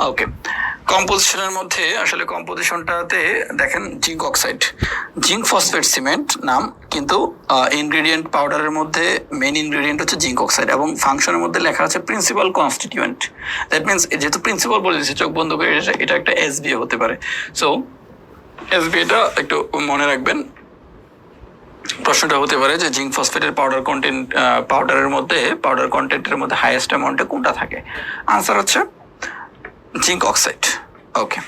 ওকে, কম্পোজিশনের মধ্যে আসলে কম্পোজিশনটাতে দেখেন zinc oxide, zinc phosphate cement নাম, কিন্তু ইনগ্রেডিয়েন্ট পাউডারের মধ্যে মেইন ইনগ্রেডিয়েন্ট হচ্ছে জিঙ্ক অক্সাইড এবং ফাংশনের মধ্যে লেখা আছে প্রিন্সিপাল কনস্টিটিউয়েন্ট। দ্যাট মিনস যেহেতু প্রিন্সিপাল বলে দিচ্ছে চোখ বন্ধ করে, এটা একটা এসবিএ হতে পারে। সো এসবিএটা একটু মনে রাখবেন। প্রশ্নটা হতে পারে যে জিঙ্ক ফসফেটের পাউডার কন্টেন্টের মধ্যে হাইয়েস্ট অ্যামাউন্টে কোনটা থাকে? আনসার হচ্ছে zinc oxide. Okay,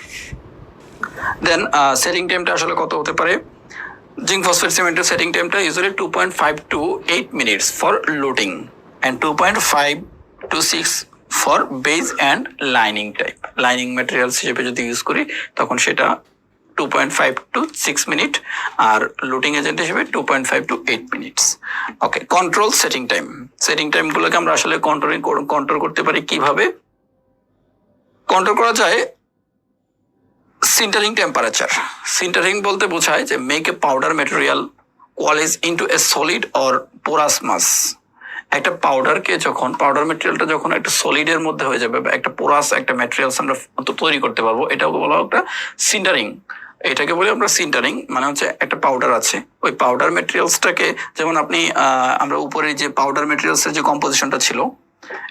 then setting টাইমটা আসলে কত হতে পারে? জিঙ্ক ফসফেট সিমেন্টের সেটিং টাইমটা usually 2.5 to 8 minutes for loading and 2.5 to 6 for base and lining type. Lining materials হিসেবে যদি ইউজ করি তখন সেটা 2.5 to 6 মিনিট, আর লুটিং এজেন্ট হিসেবে 2.5 to 8 minutes. Okay, control setting টাইমগুলোকে আমরা আসলে কন্ট্রোল করতে পারি কিভাবে? কন্ট্রোল করা যায় সিন্টারিং টেম্পারেচার। সিন্টারিং বলতে বোঝায় যে make a powder material coalesce into a solid or porous mass. একটা পাউডারকে যখন পাউডার ম্যাটেরিয়ালটা যখন একটা সলিডের মধ্যে হয়ে যাবে বা একটা পোরাস একটা ম্যাটেরিয়ালস আমরা তৈরি করতে পারবো, এটাকে বলা হয় একটা সিন্টারিং। এটাকে বলি আমরা সিন্টারিং, মানে হচ্ছে একটা পাউডার আছে, ওই পাউডার ম্যাটেরিয়ালসটাকে যেমন আপনি আমরা উপরে যে পাউডার ম্যাটেরিয়ালসের যে কম্পোজিশনটা ছিল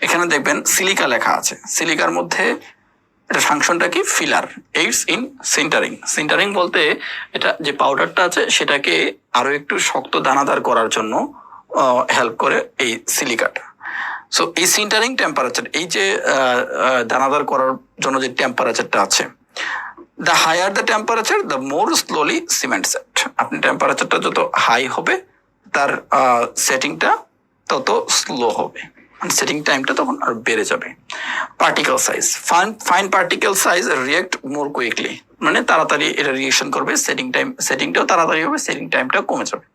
এখানে দেখবেন সিলিকা লেখা আছে। সিলিকার মধ্যে এটা ফাংশনটা কি? Filler. Aids in sintering. Sintering বলতে এটা যে পাউডারটা আছে সেটাকে আরো একটু শক্ত দানাদার করার জন্য হেল্প করে এই সিলিকাটা। সো এই সিন্টারিং টেম্পারেচার, এই যে দানাদার করার জন্য যে টেম্পারেচারটা আছে, the higher the temperature the more slowly cement set. আপনি টেম্পারেচারটা যত হাই হবে তার সেটিংটা তত স্লো হবে, সেটিং টাইমটা তখন আর বেড়ে যাবে। Particle size, fine particle size react more quickly, মানে তাড়াতাড়ি এটা রিয়েকশন করবে, সেটিংটাও তাড়াতাড়ি হবে, সেটিং টাইমটা কমে যাবে।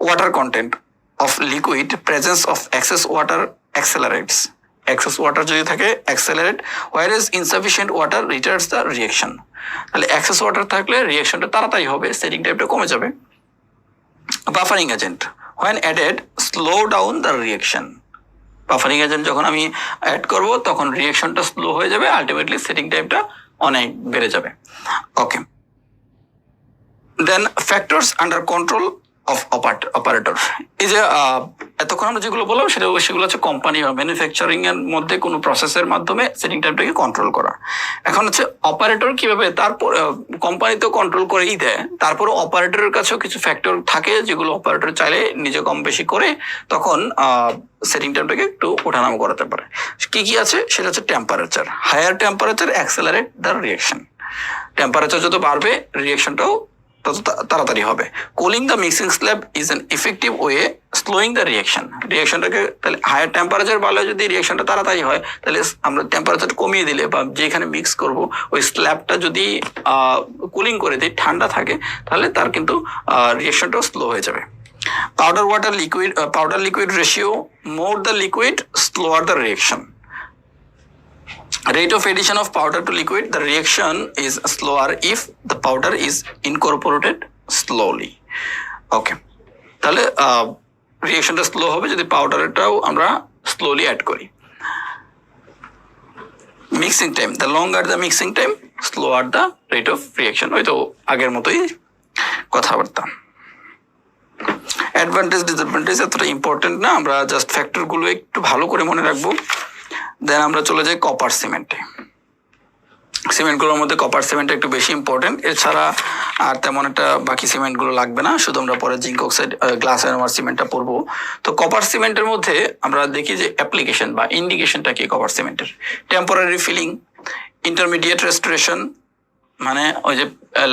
Water content of liquid, presence of excess water accelerates. Excess water যদি থাকে accelerate, whereas insufficient water retards the reaction. তাহলে এক্সেস ওয়াটার থাকলে রিয়েকশনটা তাড়াতাড়ি হবে, সেটিং টাইমটা কমে যাবে। Buffering agent, when added slow down the reaction. Buffering agent যখন আমি অ্যাড করব তখন রিয়েকশনটা স্লো হয়ে যাবে, আলটিমেটলি সেটিং টাইমটা অনেক বেড়ে যাবে। Okay, then factors under control of operator. এই যে এতক্ষণ আমরা যেগুলো বললাম সেগুলো হচ্ছে কোম্পানি বা ম্যানুফ্যাকচারিং এর মধ্যে কোনো প্রসেসের মাধ্যমে সেটিং টাইমটাকে কন্ট্রোল করা। এখন হচ্ছে অপারেটর কিভাবে, তারপর কোম্পানি তো কন্ট্রোল করেই দেয়, তারপর অপারেটরের কাছেও কিছু ফ্যাক্টর থাকে যেগুলো অপারেটর চাইলে নিজে কম বেশি করে তখন সেটিং টাইমটাকে একটু ওঠানামা করাতে পারে। কি কি আছে? সেটা হচ্ছে temperature. Higher temperature accelerate the reaction. Temperature যত বাড়বে রিয়েকশনটাও তত তাড়াতাড়ি হবে। Cooling the mixing slab is an effective way slowing the reaction. রিয়েকশনটাকে তাহলে হায়ার টেম্পারেচার বাড়লে যদি রিয়েকশনটা তাড়াতাড়ি হয়, তাহলে আমরা টেম্পারেচার কমিয়ে দিলে বা যেখানে মিক্স করব ওই স্ল্যাবটা যদি কুলিং করে দিই, ঠান্ডা থাকে, তাহলে তার কিন্তু রিয়েকশনটাও স্লো হয়ে যাবে। Powder liquid ratio, more the liquid slower the reaction. Rate of addition of powder to liquid, the reaction is slower if the powder is incorporated slowly. Okay, তাহলে রিয়েকশনটা স্লো হবে যদি পাউডারটাও আমরা স্লোলি অ্যাড করি। Mixing time, the longer the mixing time slower the rate of reaction. ওই তো আগের মতোই কথাবার্তা। অ্যাডভান্টেজ ডিসঅ্যাডভান্টেজ এতটা ইম্পর্টেন্ট না, আমরা জাস্ট ফ্যাক্টরগুলো একটু ভালো করে মনে রাখবো। দেন আমরা চলে যাই কপার সিমেন্টে। সিমেন্টগুলোর মধ্যে কপার সিমেন্ট একটু বেশি ইম্পর্টেন্ট, এছাড়া আর তেমন একটা বাকি সিমেন্টগুলো লাগবে না, শুধু আমরা পরে জিঙ্ক অক্সাইড গ্লাস আয়নোমার সিমেন্টটা পড়বো। তো কপার সিমেন্টের মধ্যে আমরা দেখি যে অ্যাপ্লিকেশন বা ইন্ডিকেশনটা কি কপার সিমেন্টের? টেম্পোরারি ফিলিং, ইন্টারমিডিয়েট রেস্টোরেশন, মানে ওই যে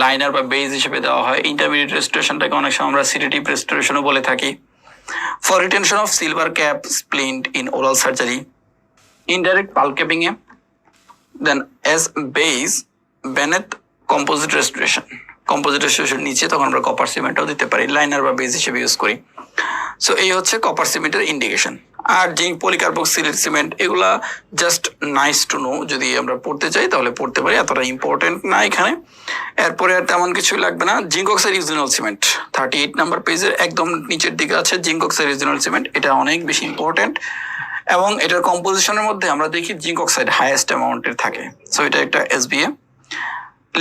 লাইনার বা বেজ হিসেবে দেওয়া হয়। ইন্টারমিডিয়েট রেস্টোরেশনটাকে অনেক সময় আমরা সিডেটিভ রেস্টোরেশনও বলে থাকি। For retention of silver cap splint in oral surgery, indirect pulp capping A, then as base beneath composite restoration, composite restoration নিচে তখন আমরা কপার সিমেন্টও দিতে পারি, লাইনার বা বেস হিসেবে ইউজ করি। সো এই হচ্ছে কপার সিমেন্টের ইন্ডিকেশন। আর জিঙ্ক পলিকার্বক্সিলেট সিমেন্ট এগুলা জাস্ট নাইস টু নো, যদি আমরা পড়তে চাই তাহলে পড়তে পারি, এতটা ইম্পর্টেন্ট না এখানে। এরপরে আর তেমন কিছুই লাগবে না। Zinc oxide eugenol cement 38 number পেজের একদম নিচের দিকে আছে জিঙ্ক অক্সাইড ইউজিনল সিমেন্ট, এটা অনেক বেশি ইম্পর্টেন্ট এবং এটার কম্পোজিশনের মধ্যে আমরা দেখি জিঙ্ক অক্সাইড হাইয়েস্ট অ্যামাউন্টের থাকে, সো এটা একটা এসবিএ।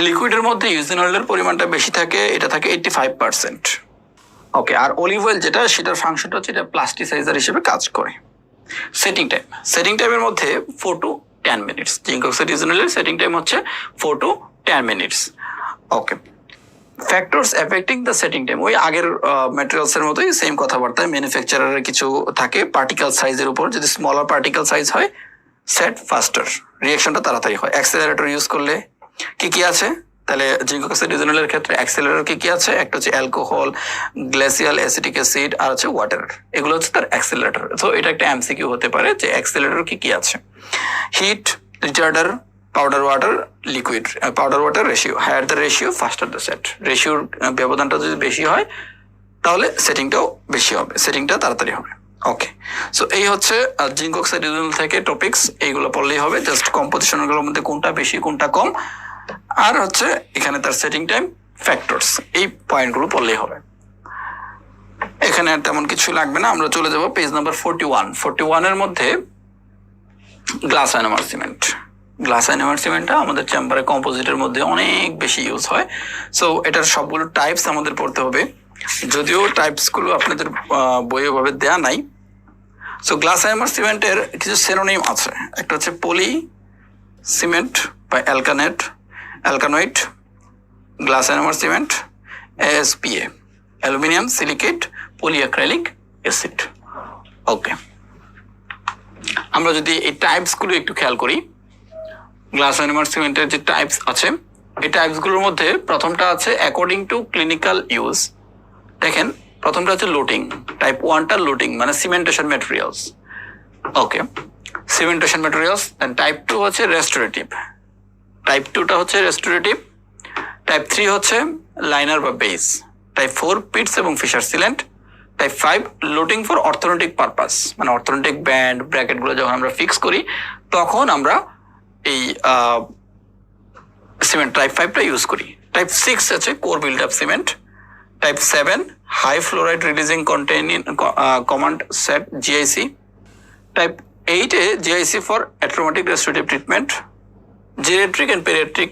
লিকুইডের মধ্যে ইউজেনলের পরিমাণটা বেশি থাকে, এটা থাকে 85%। ওকে, আর অলিভ অয়েল যেটা, সেটার ফাংশনটা হচ্ছে এটা প্লাস্টিসাইজার হিসেবে কাজ করে। সেটিং টাইমের মধ্যে 4 to 10 মিনিটস। জিঙ্ক অক্সাইড ইউজেনলের সেটিং টাইম হচ্ছে 4 to 10 minutes. Okay, factors affecting the setting time, ওই আগের ম্যাটেরিয়ালস এর মতোই সেম কথাবার্তায় ম্যানুফ্যাকচারারের কিছু থাকে পার্টিকেল সাইজের উপর। যদি স্মলার পার্টিকেল সাইজ হয়, সেট ফাস্টার, রিঅ্যাকশনটা তাড়াতাড়ি হয়। অ্যাক্সেলারেটর ইউজ করলে কি কি আছে, তাহলে জিঙ্ক অক্সাইড ইথেনলের ক্ষেত্রে অ্যাক্সেলারেটর কি কি আছে, একটা হচ্ছে অ্যালকোহল, গ্লেসিয়াল অ্যাসিটিক অ্যাসিড, আর হচ্ছে ওয়াটার, এগুলো হচ্ছে তার অ্যাক্সেলারেটর। তো এটা একটা এমসিকিউ হতে পারে যে অ্যাক্সেলারেটর কি কি আছে। Heat, retarder, powder water, liquid, powder water ratio, higher the ratio faster the set. রেশিওর ব্যবধানটা যদি বেশি হয় তাহলে সেটিংটাও বেশি হবে, সেটিংটা তাড়াতাড়ি হবে। ওকে, সো এই হচ্ছে জিঙ্ক অক্সাইড ইথেনল থেকে টপিকস, এইগুলো পড়লেই হবে। জাস্ট কম্পোজিশনগুলোর মধ্যে কোনটা বেশি কোনটা কম, আর হচ্ছে এখানে তার সেটিং টাইম, ফ্যাক্টরস, এই পয়েন্টগুলো পড়লেই হবে। এখানে আর তেমন কিছু লাগবে না। আমরা চলে যাব পেজ নাম্বার 41 এর মধ্যে গ্লাস আয়নোমার সিমেন্ট। গ্লাস আয়নোমার সিমেন্টটা আমাদের চেম্বারে কম্পোজিটের মধ্যে অনেক বেশি ইউজ হয়। সো এটার সবগুলো টাইপস আমাদের পড়তে হবে, যদিও টাইপসগুলো আপনাদের বইয়ে ভাবে দেয়া নাই। সো গ্লাস আয়নোমার সিমেন্টের কিছু সিনোনিম আছে। একটা হচ্ছে পলি সিমেন্ট বা alkenoate, glass ionomer cement, ASPA, aluminium silicate, polyacrylic acid. Okay, আমরা যদি এই টাইপসগুলো একটু খেয়াল করি, গ্লাস আয়নোমার সিমেন্টের যে টাইপস আছে, এই টাইপসগুলোর মধ্যে প্রথমটা আছে অ্যাকর্ডিং টু ক্লিনিক্যাল ইউজ। দেখেন, প্রথমটা হচ্ছে লোটিং, টাইপ 1টা লোটিং মানে সিমেন্টেশন ম্যাটেরিয়ালস। ওকে, সিমেন্টেশন ম্যাটেরিয়ালস। টাইপ 2 হচ্ছে রেস্টোরেটিভ, টাইপ 2টা হচ্ছে রেস্টোরেটিভ। টাইপ 3 হচ্ছে লাইনার বা বেস। টাইপ 4 পিটস এবং fisher sealant. Type 5 loading for অর্থনৈতিক পারপাস, মানে অর্থনৈতিক ব্যান্ড ব্র্যাকেটগুলো যখন আমরা ফিক্স করি তখন আমরা এই সিমেন্ট টাইপ 5টা ইউজ করি। টাইপ 6 আছে core build up cement. Type 7 high fluoride releasing containing command set GIC. Type 8 a GIC for atraumatic restorative treatment. Geriatric and paediatric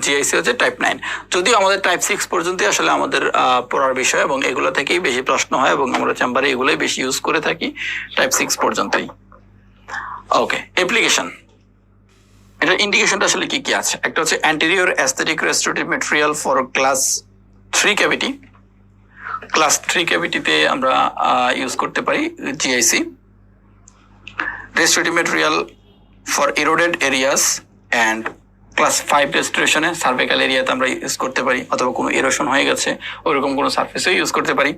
GIC হচ্ছে টাইপ 9। যদিও আমাদের টাইপ 6 পর্যন্তই আসলে আমাদের পড়ার বিষয় এবং এগুলো থেকেই বেশি প্রশ্ন হয় এবং আমরা চেম্বারে এগুলোই বেশি ইউজ করে থাকি, টাইপ 6 পর্যন্তই। ওকে, অ্যাপ্লিকেশন, এটা ইন্ডিকেশনটা আসলে কি কি আছে। একটা হচ্ছে anterior aesthetic restorative material for class 3 cavity. Class 3 ক্যাভিটিতে আমরা ইউজ করতে পারি GIC. Restorative material for eroded areas and class 5 রেস্টোরেশনে সার্ভাইকাল এরিয়াতে আমরা ইউজ করতে পারি, অথবা কোনো ইরোশন হয়ে গেছে ওইরকম কোনো সার্ফেসেও ইউজ করতে পারি।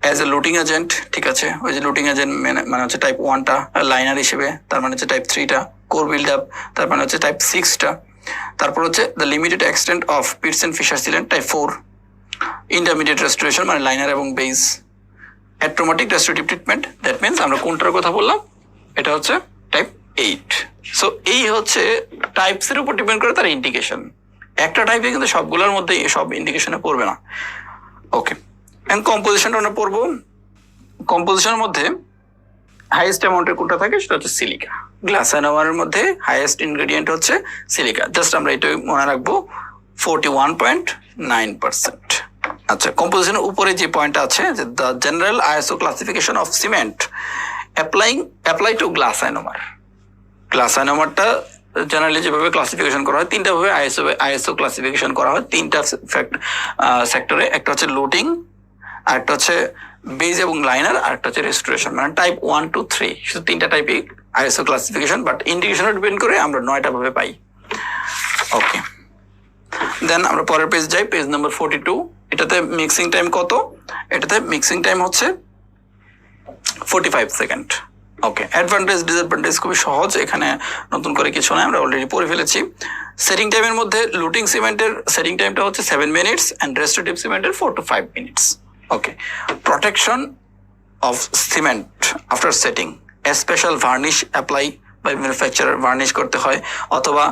অ্যাজ এ লুটিং এজেন্ট, ঠিক আছে, ওই যে লুটিং এজেন্ট মানে হচ্ছে টাইপ 1টা, লাইনার হিসেবে তার মানে হচ্ছে টাইপ 3টা, কোর বিল্ড আপ তার মানে হচ্ছে টাইপ 6টা। তারপর হচ্ছে the limited extent of pits and fissure sealant, type 4। Intermediate restoration মানে লাইনার এবং base. Atraumatic restorative treatment, that means আমরা কোনটার কথা বললাম, এটা হচ্ছে টাইপ 8। সো এই হচ্ছে টাইপস এর উপর ডিপেন্ড করে তার ইন্ডিকেশন। একটা টাইপে কিন্তু সবগুলোর মধ্যে সব ইন্ডিকেশনে পড়বে না। ওকে, এন্ড কম্পোজিশনটা আমরা পড়বো। কম্পোজিশনের মধ্যে হাইয়েস্ট অ্যামাউন্টের কোনটা থাকে, সেটা হচ্ছে সিলিকা। গ্লাস আয়নোমারের মধ্যে হাইয়েস্ট ইনগ্রেডিয়েন্ট হচ্ছে সিলিকা। জাস্ট আমরা এটাই মনে রাখবো, 41.9%। আচ্ছা, কম্পোজিশনের উপরে যে পয়েন্টটা আছে যে the general ISO classification of cement apply to glass ionomer. Glass আয়নোমারটা জেনারেলি যেভাবে ক্লাসিফিকেশন করা হয়, 3টা ভাবে আইএসও ক্লাসিফিকেশন করা হয় 3টা সেক্টরে। একটা হচ্ছে লোডিং, আর একটা হচ্ছে বেজ এবং লাইনার, আর একটা হচ্ছে রেস্টোরেশন, মানে টাইপ 1 to 3। শুধু 3টা টাইপই আইএসও ক্লাসিফিকেশন, বাট ইন্ডিকেশনের ডিপেন্ড করে আমরা 9টা ভাবে পাই। ওকে, দেন আমরা পরের পেজ যাই, পেজ নাম্বার 42। এটাতে মিক্সিং টাইম কত, এটাতে মিক্সিং টাইম হচ্ছে 45 সেকেন্ড। ওকে, অ্যাডভান্টেজ ডিসঅ্যাডভান্টেজ খুবই সহজ, এখানে নতুন করে কিছু নয়, আমরা অলরেডি পড়ে ফেলেছি। সেটিং টাইমের মধ্যে লুটিং সিমেন্টের সেটিং টাইমটা হচ্ছে 7 মিনিটস অ্যান্ড রেস্টোরেটিভ সিমেন্টের 4 to 5 minutes. Okay, protection of cement after setting, special varnish apply by manufacturer, varnish করতে হয়, অথবা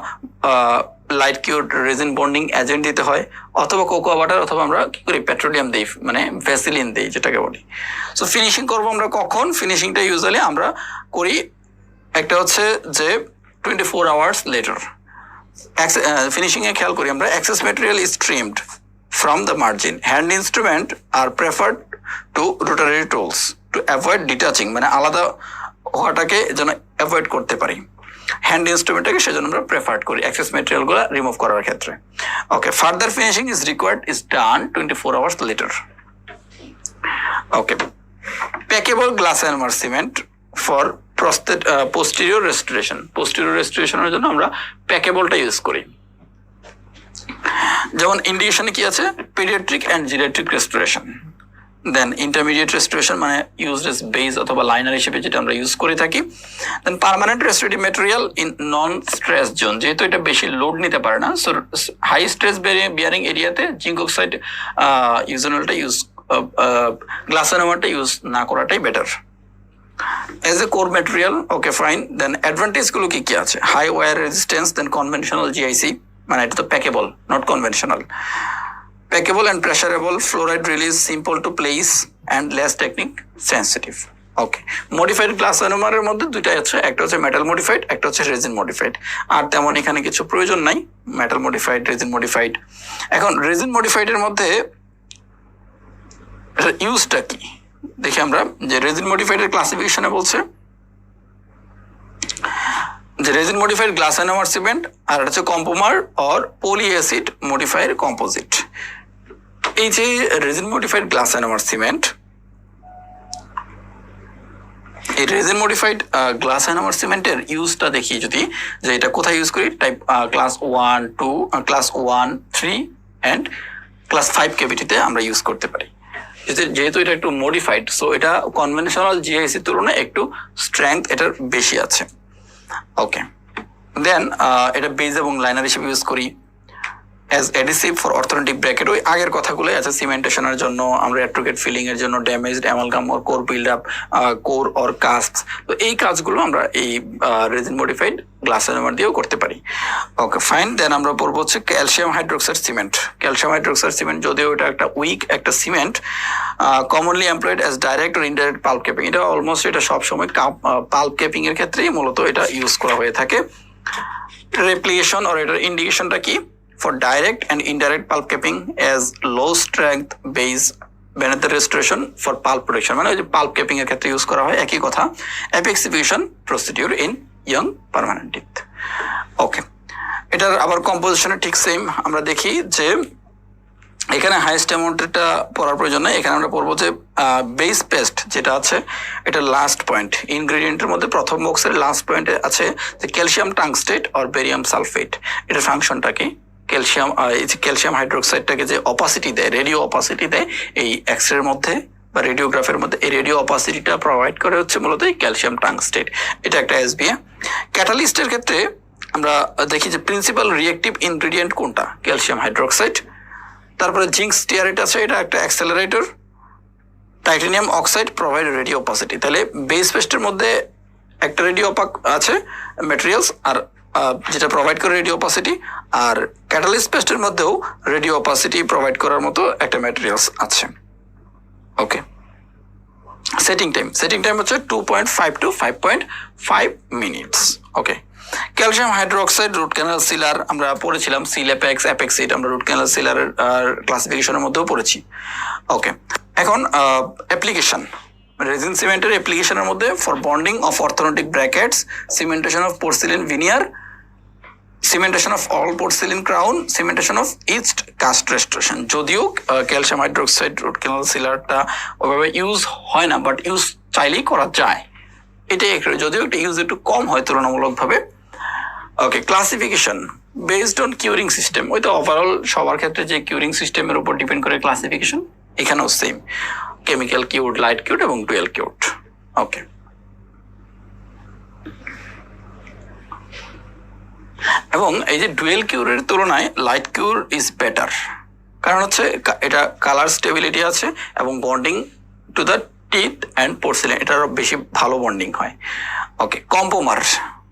light cured resin bonding agent দিতে হয়, অথবা কোকোয়া বাটার, অথবা আমরা কি করি পেট্রোলিয়াম দিই, মানে ভ্যাসিলিন দিই যেটাকে বলি। সো ফিনিশিং করবো আমরা কখন, ফিনিশিংটা ইউজুয়ালি আমরা করি একটা হচ্ছে যে 24 hours later। ফিনিশিং এ খেয়াল করি আমরা, excess material is trimmed from the margin, hand instrument are preferred to rotary tools to avoid detaching, মানে আলাদা হওয়াটাকে যেন অ্যাভয়েড করতে পারি। হ্যান্ড ইনস্ট্রুমেন্টটাকে সেজন্য আমরা প্রেফার্ড করি এক্সেস ম্যাটেরিয়াল গুলো রিমুভ করার ক্ষেত্রে। Okay, further finishing is required is done 24 hours later। Okay, packable glass ionomer cement for posterior restoration. Posterior রেস্টোরেশনের জন্য আমরা প্যাকেবলটা ইউজ করি। যেমন ইন্ডিকেশনে কি আছে, paediatric and geriatric restoration. Then intermediate restoration মানে ইউজড এস বেস অথবা লাইনার হিসেবে যেটা আমরা ইউজ করে থাকি। Then permanent restorative material in non stress zone, যেহেতু এটা বেশি লোড নিতে পারে না, সো হাই স্ট্রেস বিয়ারিং এরিয়াতে জিঙ্ক অক্সাইড ইউজেনলটা ইউজ, গ্লাস এনামারটা ইউজ না করাটাই better as a core material. Okay fine. Then advantage গুলো কি কি আছে, high wear resistance, then conventional GIC, মানে এটা তো packable not conventional, packable and pressable, fluoride release, simple to place and less technique sensitive. Okay, modified glass এনামারের মধ্যে দুইটাই আছে, একটা হচ্ছে মেটাল মডিফাইড, একটা হচ্ছে রেজিন মডিফাইড। আর তেমন এখানে কিছু প্রয়োজন নাই, মেটাল মডিফাইড, রেজিন মডিফাইড। এখন রেজিন মডিফাইডের মধ্যে ইউজটা কি দেখি আমরা, যে রেজিন মডিফাইডের ক্লাসিফিকেশনে বলছে যে resin modified glass ionomer cement, আর এটা হচ্ছে compomer or poly acid modified composite. এই যে resin modified glass ionomer cement, এই রেজিন মডিফাইড গ্লাস এনামার সিমেন্টের ইউজটা দেখি যদি, যে এটা কোথায় ইউজ করি, type class 1, 2, class 1, 3 and class 5 কেভিটিতে আমরা ইউজ করতে পারি। যেহেতু এটা একটু মডিফাইড, সো এটা কনভেনশনাল জিআইসির তুলনায় একটু স্ট্রেংথ এটার বেশি আছে। ওকে, দেন এটা বেজ এবং লাইনার হিসেবে ইউজ করি। অ্যাজ এডিসিভ ফর অর্থোনেটিক ব্র্যাকেট, ওই আগের কথাগুলোই আছে, সিমেন্টেশনের জন্য আমরা অ্যাট্রোগেট ফিলিং এর জন্য, damaged amalgam or core build up, core or cast, তো এই কাজগুলো আমরা এই রেজিন মডিফাইড গ্লাস এনামার দিয়েও করতে পারি। ওকে ফাইন। দেন আমরা পড়বো হচ্ছে calcium hydroxide cement. Calcium hydroxide cement যদিও এটা একটা উইক একটা cement, commonly employed as direct or indirect pulp capping. এটা অলমোস্ট এটা সবসময় পাল্প ক্যাপিং এর ক্ষেত্রেই মূলত এটা ইউজ করা হয়ে থাকে। রেপ্লিকেশন অর এটার ইন্ডিকেশনটা কি, for direct and indirect pulp capping as low strength base beneath the restoration for pulp production, মানে ওই যে পাল্প ক্যাপিং এর ক্ষেত্রে ইউজ করা হয় একই কথা। Apexification procedure in young permanent teeth. Okay, এটার আবার কম্পোজিশনে ঠিক সেম আমরা দেখি যে এখানে হাইয়েস্ট অ্যামাউন্টটা পড়ার প্রয়োজন নেই, এখানে আমরা পড়বো যে বেস পেস্ট যেটা আছে এটা লাস্ট পয়েন্ট, ইনগ্রেডিয়েন্টের মধ্যে প্রথম বক্সের লাস্ট পয়েন্টে আছে যে ক্যালসিয়াম টাংস্টেট অর বেরিয়াম সালফেট। এটার ফাংশনটা কি, ক্যালসিয়াম এই যে ক্যালসিয়াম হাইড্রোক্সাইডটাকে যে অপাসিটি দেয়, রেডিও অপাসিটি দেয় এই এক্সরের মধ্যে বা রেডিওগ্রাফের মধ্যে, এই রেডিও অপাসিটিটা প্রোভাইড করে হচ্ছে মূলত এই ক্যালসিয়াম টাংস্টেট। এটা একটা এসবিএ। ক্যাটালিস্টের ক্ষেত্রে আমরা দেখি যে প্রিন্সিপাল রিয়েক্টিভ ইনগ্রেডিয়েন্ট কোনটা, ক্যালসিয়াম হাইড্রোক্সাইড। তারপরে জিঙ্ক স্টিয়ারেট আছে, এটা একটা accelerator. Titanium oxide provide radio opacity. তাহলে বেস পেস্টের মধ্যে একটা রেডিও অপাক আছে ম্যাটেরিয়ালস, আর যেটা প্রোভাইড করে রেডিও অপাসিটি, আর ক্যাটালিস্ট পেস্টের মধ্যেও রেডিও অপাসিটি প্রোভাইড করার মতো একটা ম্যাটেরিয়ালস আছে। ওকে, সেটিং টাইম হচ্ছে 2.5 to 5.5 minutes. Okay, calcium hydroxide root canal sealer আমরা পড়েছিলাম, সিলেপেক্স অ্যাপেক্সিড আমরা রুট ক্যানাল সিলারের ক্লাসিফিকেশনের মধ্যেও পড়েছি। ওকে, এখন অ্যাপ্লিকেশন, রেজিন সিমেন্টের অ্যাপ্লিকেশনের মধ্যে for bonding of orthodontic brackets, cementation of porcelain veneer, cementation of all porcelain crown, cementation of east cast restoration. যদিও ক্যালসিয়াম হাইড্রোক্সাইড রুট ক্যানাল সিলারটা ওইভাবে ইউজ হয় না, বাট ইউজ চাইলেই করা যায়, এটাই একটু, যদিও এটা ইউজ একটু কম হয় তুলনামূলকভাবে। Okay, classification based on curing system, ওই তো ওভারঅল সবার ক্ষেত্রে যে কিউরিং সিস্টেমের উপর ডিপেন্ড করে ক্লাসিফিকেশন, এখানেও সেম, কেমিক্যাল কিউড, লাইট কিউড এবং ডুয়েল কিউড। ওকে, এবং এই যে ডুয়েল কিউরের তুলনায় লাইট কিউর ইজ বেটার, কারণ হচ্ছে এটা কালার স্টেবিলিটি আছে এবং bonding to the teeth and porcelain এটা আরো বেশি ভালো বন্ডিং হয়। ওকে, কম্পোমার,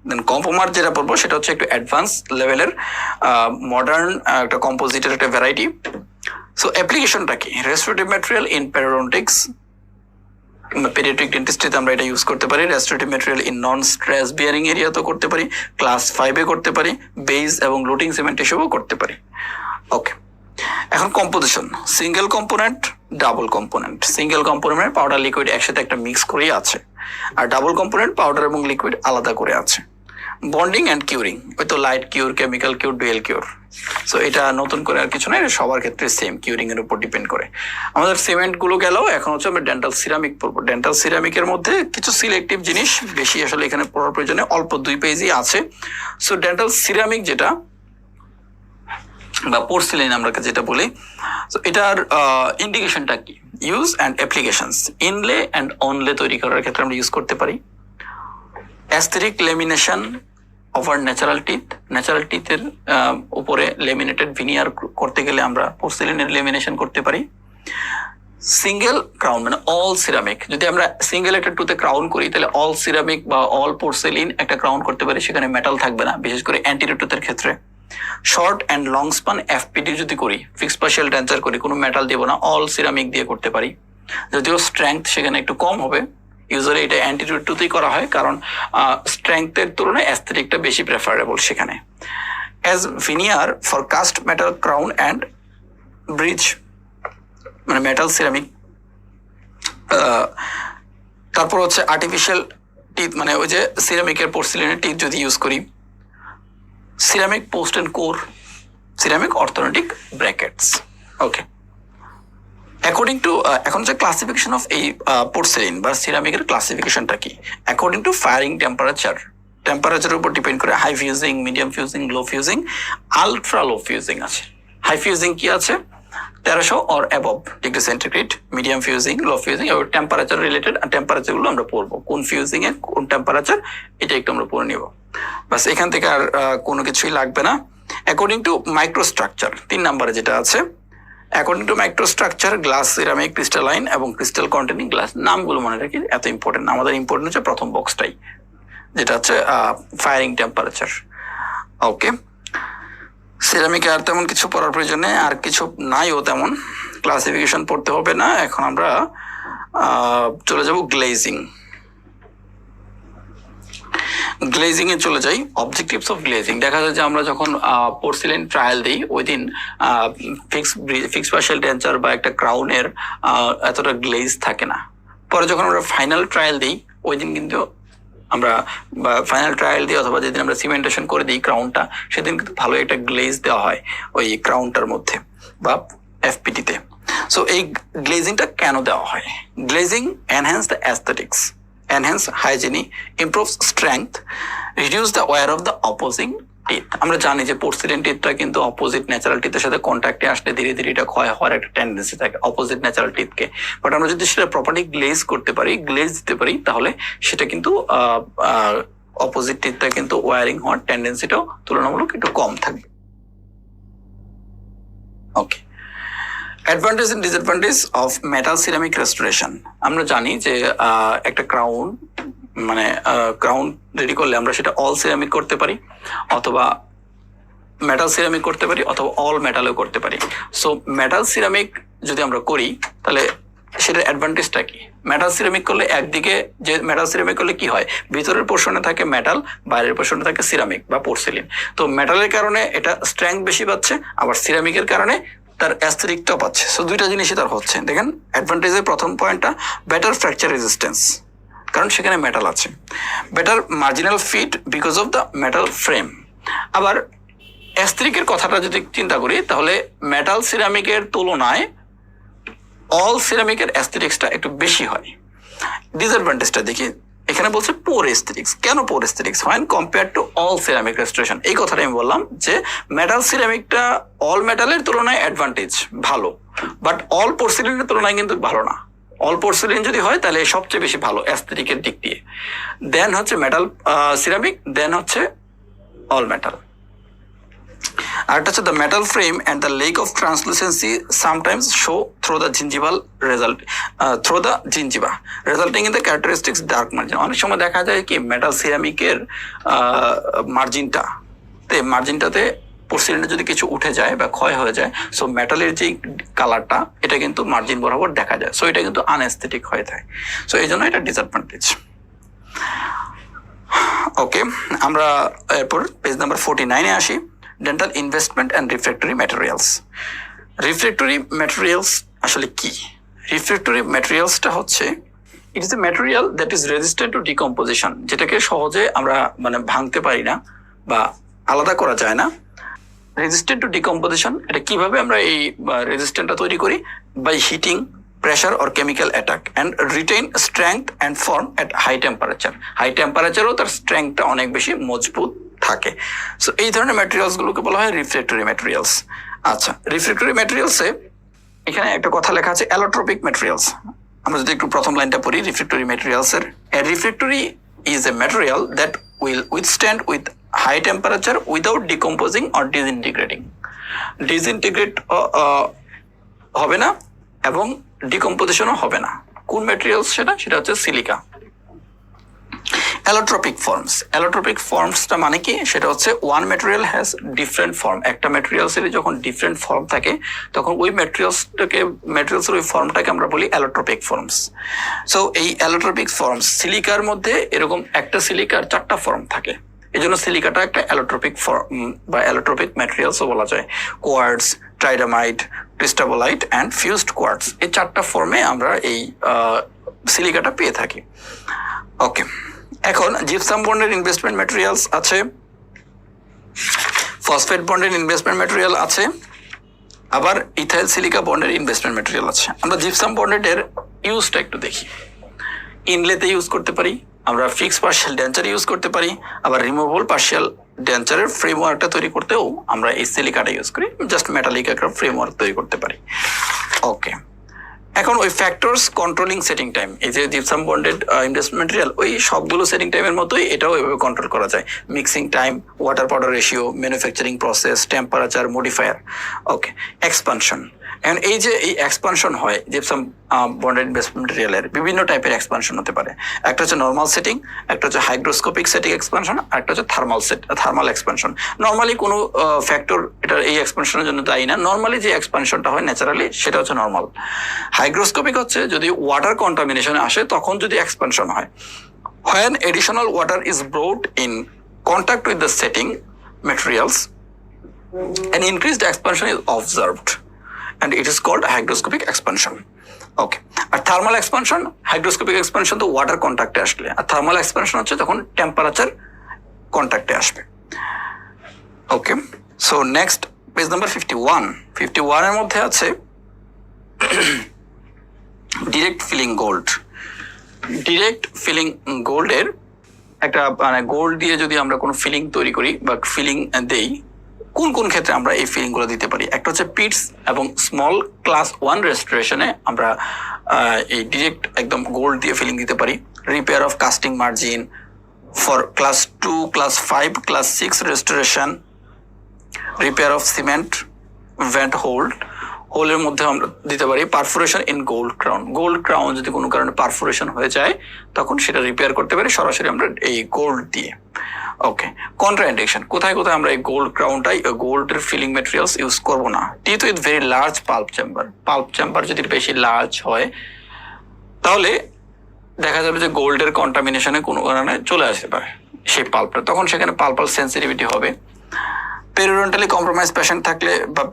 দেন কম্পোমার যেটা বলবো সেটা হচ্ছে একটু অ্যাডভান্স লেভেলের মডার্ন একটা কম্পোজিটের একটা ভ্যারাইটি। সো অ্যাপ্লিকেশনটা কি, restorative material in periodontics, paediatric ডেন্টিস্ট্রিতে আমরা এটা ইউজ করতে পারি। Restorative material in non stress bearing এরিয়াতেও করতে পারি, ক্লাস 5-এ করতে পারি, বেজ এবং লুটিং সিমেন্ট হিসেবেও করতে পারি। ওকে, এখন composition, single component, double component. Single component powder liquid একসাথে একটা মিক্স করেই আছে, আর ডাবল কম্পোনেন্ট পাউডার এবং লিকুইড আলাদা করে আছে। বন্ডিং অ্যান্ড কিউরিং, ওই তো লাইট কিউর, কেমিক্যাল কিউর, ডুয়েল কিউর। সো এটা নতুন করে আর কিছু না, এটা সবার ক্ষেত্রে সেম, কিউরিং এর উপর ডিপেন্ড করে। আমাদের সিমেন্ট গুলো গেল, এখন হচ্ছে আমরা ডেন্টাল সিরামিক পড়বো। ডেন্টাল সিরামিকের মধ্যে কিছু সিলেক্টিভ জিনিস, বেশি আসলে এখানে পড়ার প্রয়োজনে, অল্প 2 পেজই আছে। সো ডেন্টাল সিরামিক যেটা বা পোর্সিলিন আমরা যেটা বলি, তো এটার ইন্ডিকেশনটা কি? Use and applications, inlay and onlay তৈরি করার ক্ষেত্রে আমরা ইউজ করতে পারি। Aesthetic lamination over natural teeth, natural টিথের উপরে লেমিনেটেড ভিনিয়ার করতে গেলে আমরা পোর্সিলিনের লেমিনেশন করতে পারি। সিঙ্গেল ক্রাউন মানে অল সিরামিক, যদি আমরা সিঙ্গেল একটা টুথে ক্রাউন করি তাহলে অল সিরামিক বা অল পোর্সিলিন একটা ক্রাউন করতে পারি, সেখানে মেটাল থাকবে না, বিশেষ করে অ্যান্টিরিয়র টুথের ক্ষেত্রে। Short and long span FPT যদি করি, ফিক্স পার্শিয়াল ডেন্চার করি, কোনো মেটাল দেবো না, অল সিরামিক দিয়ে করতে পারি। যদিও স্ট্রেংথ সেখানে একটু কম হবে, ইউজুয়ালি এটা অ্যান্টিরিয়র টুথেই করা হয়, কারণ স্ট্রেংথের তুলনায় অ্যাস্থেটিকটা বেশি প্রেফারেবল সেখানে। As veneer for cast metal crown and bridge, মানে মেটাল সিরামিক। তারপর হচ্ছে আর্টিফিশিয়াল টিথ, মানে ওই যে সিরামিকের পোর্সিলিনের টিথ যদি ইউজ করি। Ceramic post and core, ceramic orthodontic brackets. Okay, according to এখন যে ক্লাসিফিকেশন অফ এই পোর্সেলিন বা সিরামিকের ক্লাসিফিকেশনটা কি? অ্যাকর্ডিং টু ফায়ারিং টেম্পারেচার, টেম্পারেচারের উপর ডিপেন্ড করে হাই ফিউজিং, মিডিয়াম ফিউজিং, লো ফিউজিং, আলট্রা লো ফিউজিং আছে। হাই ফিউজিং কি আছে? 1300 or above degree centigrade, medium fusing, low fusing, এবং টেম্পারেচার রিলেটেড টেম্পারেচার গুলো আমরা পড়বো, কোন ফিউজিং এ কোন টেম্পারেচার, এটা একটু আমরা পড়ে নিব। বাস, এখান থেকে আর কোনো কিছুই লাগবে না। অ্যাকর্ডিং টু মাইক্রোস্ট্রাকচার 3 নম্বরে যেটা আছে, according to microstructure glass, ceramic, crystalline এবং ক্রিস্টাল কন্টেনিং গ্লাস। নামগুলো মনে রাখি, এত ইম্পর্টেন্ট না, আমাদের ইম্পর্টেন্ট হচ্ছে প্রথম বক্সটাই, যেটা হচ্ছে ফায়ারিং টেম্পারেচার। ওকে, সিরামিকে আর তেমন কিছু পড়ার প্রয়োজন নেই, আর কিছু নাইও তেমন, ক্লাসিফিকেশন পড়তে হবে না। এখন আমরা চলে যাব গ্লেজিং। গ্লেজিং এ চলে যাই। অবজেক্টিভস অফ গ্লেজিং, দেখা যায় যে আমরা যখন পোর্সিলিন ট্রায়াল দিই, ওই দিন ফিক্স পার্শিয়াল ডেন্চার বা একটা ক্রাউনের এতটা গ্লেজ থাকে না। পরে যখন আমরা ফাইনাল ট্রায়াল দিই, ওই দিন কিন্তু আমরা বা ফাইনাল ট্রায়াল দিই অথবা যেদিন আমরা সিমেন্টেশন করে দিই ক্রাউনটা, সেদিন কিন্তু ভালো একটা গ্লেজ দেওয়া হয় ওই ক্রাউনটার মধ্যে বা এফপিটিতে। সো এই গ্লেজিংটা কেন দেওয়া হয়? Glazing enhance the aesthetics, enhance hygiene, improves strength, reduce the wear of the opposing teeth. আমরা জানি যে পোর্সিলিন টিথটা কিন্তু অপোজিট ন্যাচারাল টিথের সাথে কন্ট্যাক্টে আসলে ধীরে ধীরে এটা ক্ষয় হওয়ার একটা টেন্ডেন্সি থাকে অপোজিট ন্যাচারাল টিথকে। বাট আমরা যদি সেটা প্রপারলি গ্লেজ করতে পারি, গ্লেজ দিতে পারি, তাহলে সেটা কিন্তু অপোজিট টিথটা কিন্তু ওয়ারিং হওয়ার টেন্ডেন্সিটাও তুলনামূলক একটু কম থাকবে। Okay, advantage and disadvantage of metal ceramic restoration. আমরা জানি যে একটা ক্রাউন মানে ক্রাউন রেডি করলে আমরা সেটা অল সিরামিক করতে পারি, অথবা মেটাল সিরামিক করতে পারি, অথবা অল মেটালও করতে পারি। সো মেটাল সিরামিক যদি আমরা করি তাহলে সেটার অ্যাডভান্টেজটা কি? মেটাল সিরামিক করলে একদিকে, যে মেটাল সিরামিক করলে কি হয়, ভিতরের পোর্শনে থাকে মেটাল, বাইরের পোর্শনে থাকে সিরামিক বা পোর্সিলিন। তো মেটালের কারণে এটা স্ট্রেংথ বেশি পাচ্ছে, আবার সিরামিকের কারণে তার অ্যাস্থেটিকটাও পাচ্ছে। সো দুইটা জিনিসই তার হচ্ছে। দেখেন অ্যাডভান্টেজের প্রথম পয়েন্টটা বেটার ফ্র্যাকচার রেজিস্ট্যান্স, কারণ সেখানে মেটাল আছে। Better marginal fit because of the metal frame. আবার অ্যাস্থেটিকের কথাটা যদি চিন্তা করি, তাহলে মেটাল সিরামিকের তুলনায় অল সিরামিকের অ্যাস্থেটিক্সটা একটু বেশি হয়। ডিসঅ্যাডভান্টেজটা দেখি, এখানে বলছে পোর এস্থেটিক্স। কেন পোর এস্থেটিক্স হয় compare to all ceramic restoration? এই কথাটা আমি বললাম যে মেটাল সিরামিকটা অল মেটালের তুলনায় অ্যাডভান্টেজ ভালো, বাট অল পোর্সিলিনের তুলনায় কিন্তু ভালো না। অল পোর্সিলিন যদি হয় তাহলে সবচেয়ে বেশি ভালো অ্যাস্থেটিকের দিক দিয়ে, দেন হচ্ছে মেটাল সিরামিক, দেন হচ্ছে অল মেটাল। আরেকটা হচ্ছে the metal frame and the lake of translucency sometimes show through the gingival gingiva resulting in the characteristics dark margin. অনেক সময় দেখা যায় কি মেটাল সিরামিকের মার্জিনটাতে পোর্সিলিনে যদি কিছু উঠে যায় বা ক্ষয় হয়ে যায়, সো মেটালের যে কালারটা এটা কিন্তু মার্জিন বরাবর দেখা যায়, সো এটা কিন্তু আনএস্থেটিক হয়ে থাকে, সো এই জন্য এটা ডিসঅ্যাডভান্টেজ। ওকে, আমরা এরপর পেজ নাম্বার 49-এ আসি। Dental investment and refractory materials. Refractory materials আসলে কি? রিফ্র্যাক্টরি ম্যাটেরিয়ালসটা হচ্ছে it is a material that is resistant to decomposition, যেটাকে সহজে আমরা মানে ভাঙতে পারি না বা আলাদা করা যায় না। রেজিস্ট্যান্ট টু ডিকম্পোজিশন, এটা কিভাবে আমরা এই রেজিস্ট্যান্টটা তৈরি করি? By heating, pressure or chemical attack and retain strength and form at high temperature. High টেম্পারেচারও তার স্ট্রেংথটা অনেক বেশি মজবুত থাকে। সো এই ধরনের ম্যাটেরিয়ালস গুলোকে বলা হয় রিফ্র্যাক্টরি ম্যাটেরিয়ালস। আচ্ছা, রিফ্র্যাক্টরি ম্যাটেরিয়ালসে এখানে একটা কথা লেখা আছে অ্যালোট্রপিক ম্যাটেরিয়ালস। আমরা যদি একটু প্রথম লাইনটা পড়ি রিফ্র্যাক্টরি ম্যাটেরিয়ালসের, a refractory is a material that will withstand with high temperature without decomposing or disintegrating. Disintegrate হবে না এবং ডিকম্পোজিশনও হবে না। কোন ম্যাটেরিয়ালস সেটা? সেটা হচ্ছে সিলিকা। অ্যালোট্রপিক ফর্মস, অ্যালোট্রপিক ফর্মসটা মানে কি? সেটা হচ্ছে one material has different form. একটা ম্যাটেরিয়ালসের যখন ডিফারেন্ট ফর্ম থাকে তখন ওই ম্যাটেরিয়ালসের ওই ফর্মটাকে আমরা বলি অ্যালোট্রপিক ফর্মস। সো এই অ্যালোট্রপিক ফর্মস, সিলিকার মধ্যে এরকম একটা সিলিকার 4টা ফর্ম থাকে, এই জন্য সিলিকাটা একটা অ্যালোট্রপিক ফর্ম বা অ্যালোট্রপিক ম্যাটেরিয়ালসও বলা যায়। কোয়ার্টজ, ট্রাইডামাইট, ক্রিস্টাবোলাইট অ্যান্ড ফিউজড কোয়ার্টজ, এই 4টা ফর্মে আমরা এই সিলিকাটা পেয়ে থাকি। ওকে, এখন জিপসাম বন্ডের ইনভেস্টমেন্ট ম্যাটেরিয়ালস আছে, ফসফেট বন্ডের ইনভেস্টমেন্ট ম্যাটেরিয়াল আছে, আবার ইথাইল সিলিকা বন্ডের ইনভেস্টমেন্ট ম্যাটেরিয়াল আছে। আমরা জিপসাম বন্ডের ইউজটা একটু দেখি। ইনলেতে ইউজ করতে পারি, আমরা ফিক্স পার্শিয়াল ডেঞ্চার ইউজ করতে পারি, আবার রিমুভেবল পার্শিয়াল ডেঞ্চারের ফ্রেমওয়ার্কটা তৈরি করতেও আমরা এই সিলিকাটা ইউজ করি, জাস্ট মেটালিক একটা ফ্রেমওয়ার্ক তৈরি করতে পারি। ওকে, এখন ওই ফ্যাক্টরস কন্ট্রোলিং সেটিং টাইম, এই যে জিপসাম বন্ডেড ইনভেস্টমেন্ট ম্যাটেরিয়াল ওই সবগুলো সেটিং টাইমের মতোই এটাও এভাবে কন্ট্রোল করা যায়। Mixing time, water powder ratio, manufacturing process, temperature, modifier. Okay, expansion. এখন এই যে এই এক্সপানশন হয় জিপসাম বন্ডেড ইনভেস্টমেন্ট ম্যাটেরিয়ালের বিভিন্ন টাইপের এক্সপানশন হতে পারে। একটা হচ্ছে নর্মাল সেটিং, একটা হচ্ছে হাইগ্রোস্কোপিক সেটিং এক্সপানশন, আর একটা হচ্ছে থার্মাল এক্সপানশন। নর্মালি কোনো ফ্যাক্টর এটা এই এক্সপানশনের জন্য দায়ী না, নর্মালি যে এক্সপানশনটা হয় ন্যাচারালি সেটা হচ্ছে নর্মাল। হাইগ্রোস্কোপিক হচ্ছে যদি ওয়াটার কন্টামিনেশনে আসে তখন যদি এক্সপানশন হয়। When additional water is brought in contact with the setting materials, an increased expansion is observed and it is called hygroscopic expansion. Okay, আর থার্মাল এক্সপানশন, হাইগ্রোস্কোপিক এক্সপানশন তো water কন্ট্যাক্টে আসলে, আর থার্মাল এক্সপানশন হচ্ছে তখন temperature কন্ট্যাক্টে আসবে। Okay, so next page number 51 এর মধ্যে আছে direct filling gold. Direct filling গোল্ডের একটা মানে গোল্ড দিয়ে যদি আমরা কোনো ফিলিং তৈরি করি বা ফিলিং দেই, কোন কোন ক্ষেত্রে আমরা এই ফিলিং গুলো দিতে পারি? একটা হচ্ছে পিটস এবং স্মল ক্লাস 1 রেস্টোরেশনে আমরা এই ডিরেক্ট একদম গোল্ড দিয়ে ফিলিং দিতে পারি। Repair of casting margin for class 2, class 5, class 6 restoration. Repair of cement vent হোলের মধ্যে আমরা দিতে পারি perforation in gold crown. Gold crown যদি কোনো কারণে পারফোরেশন হয়ে যায় তখন সেটা রিপেয়ার করতে পারি সরাসরি আমরা এই গোল্ড দিয়ে। ওকে, কন্ট্রাইন্ডিকেশন, কোথায় কোথায় আমরা এই গোল্ড ক্রাউনটাই গোল্ডের ফিলিং ম্যাটেরিয়ালস ইউজ করব না? Teeth with very large pulp chamber. Pulp chamber যদি বেশি লার্জ হয় তাহলে দেখা যাবে যে গোল্ডের কন্টামিনেশনে কোনো কারণে চলে আসতে পারে সেই পাল্পটা, তখন সেখানে পাল্পাল সেন্সিটিভিটি হবে। পেরিওডন্টালি কম্প্রোমাইজ পেশেন্ট থাকলে বা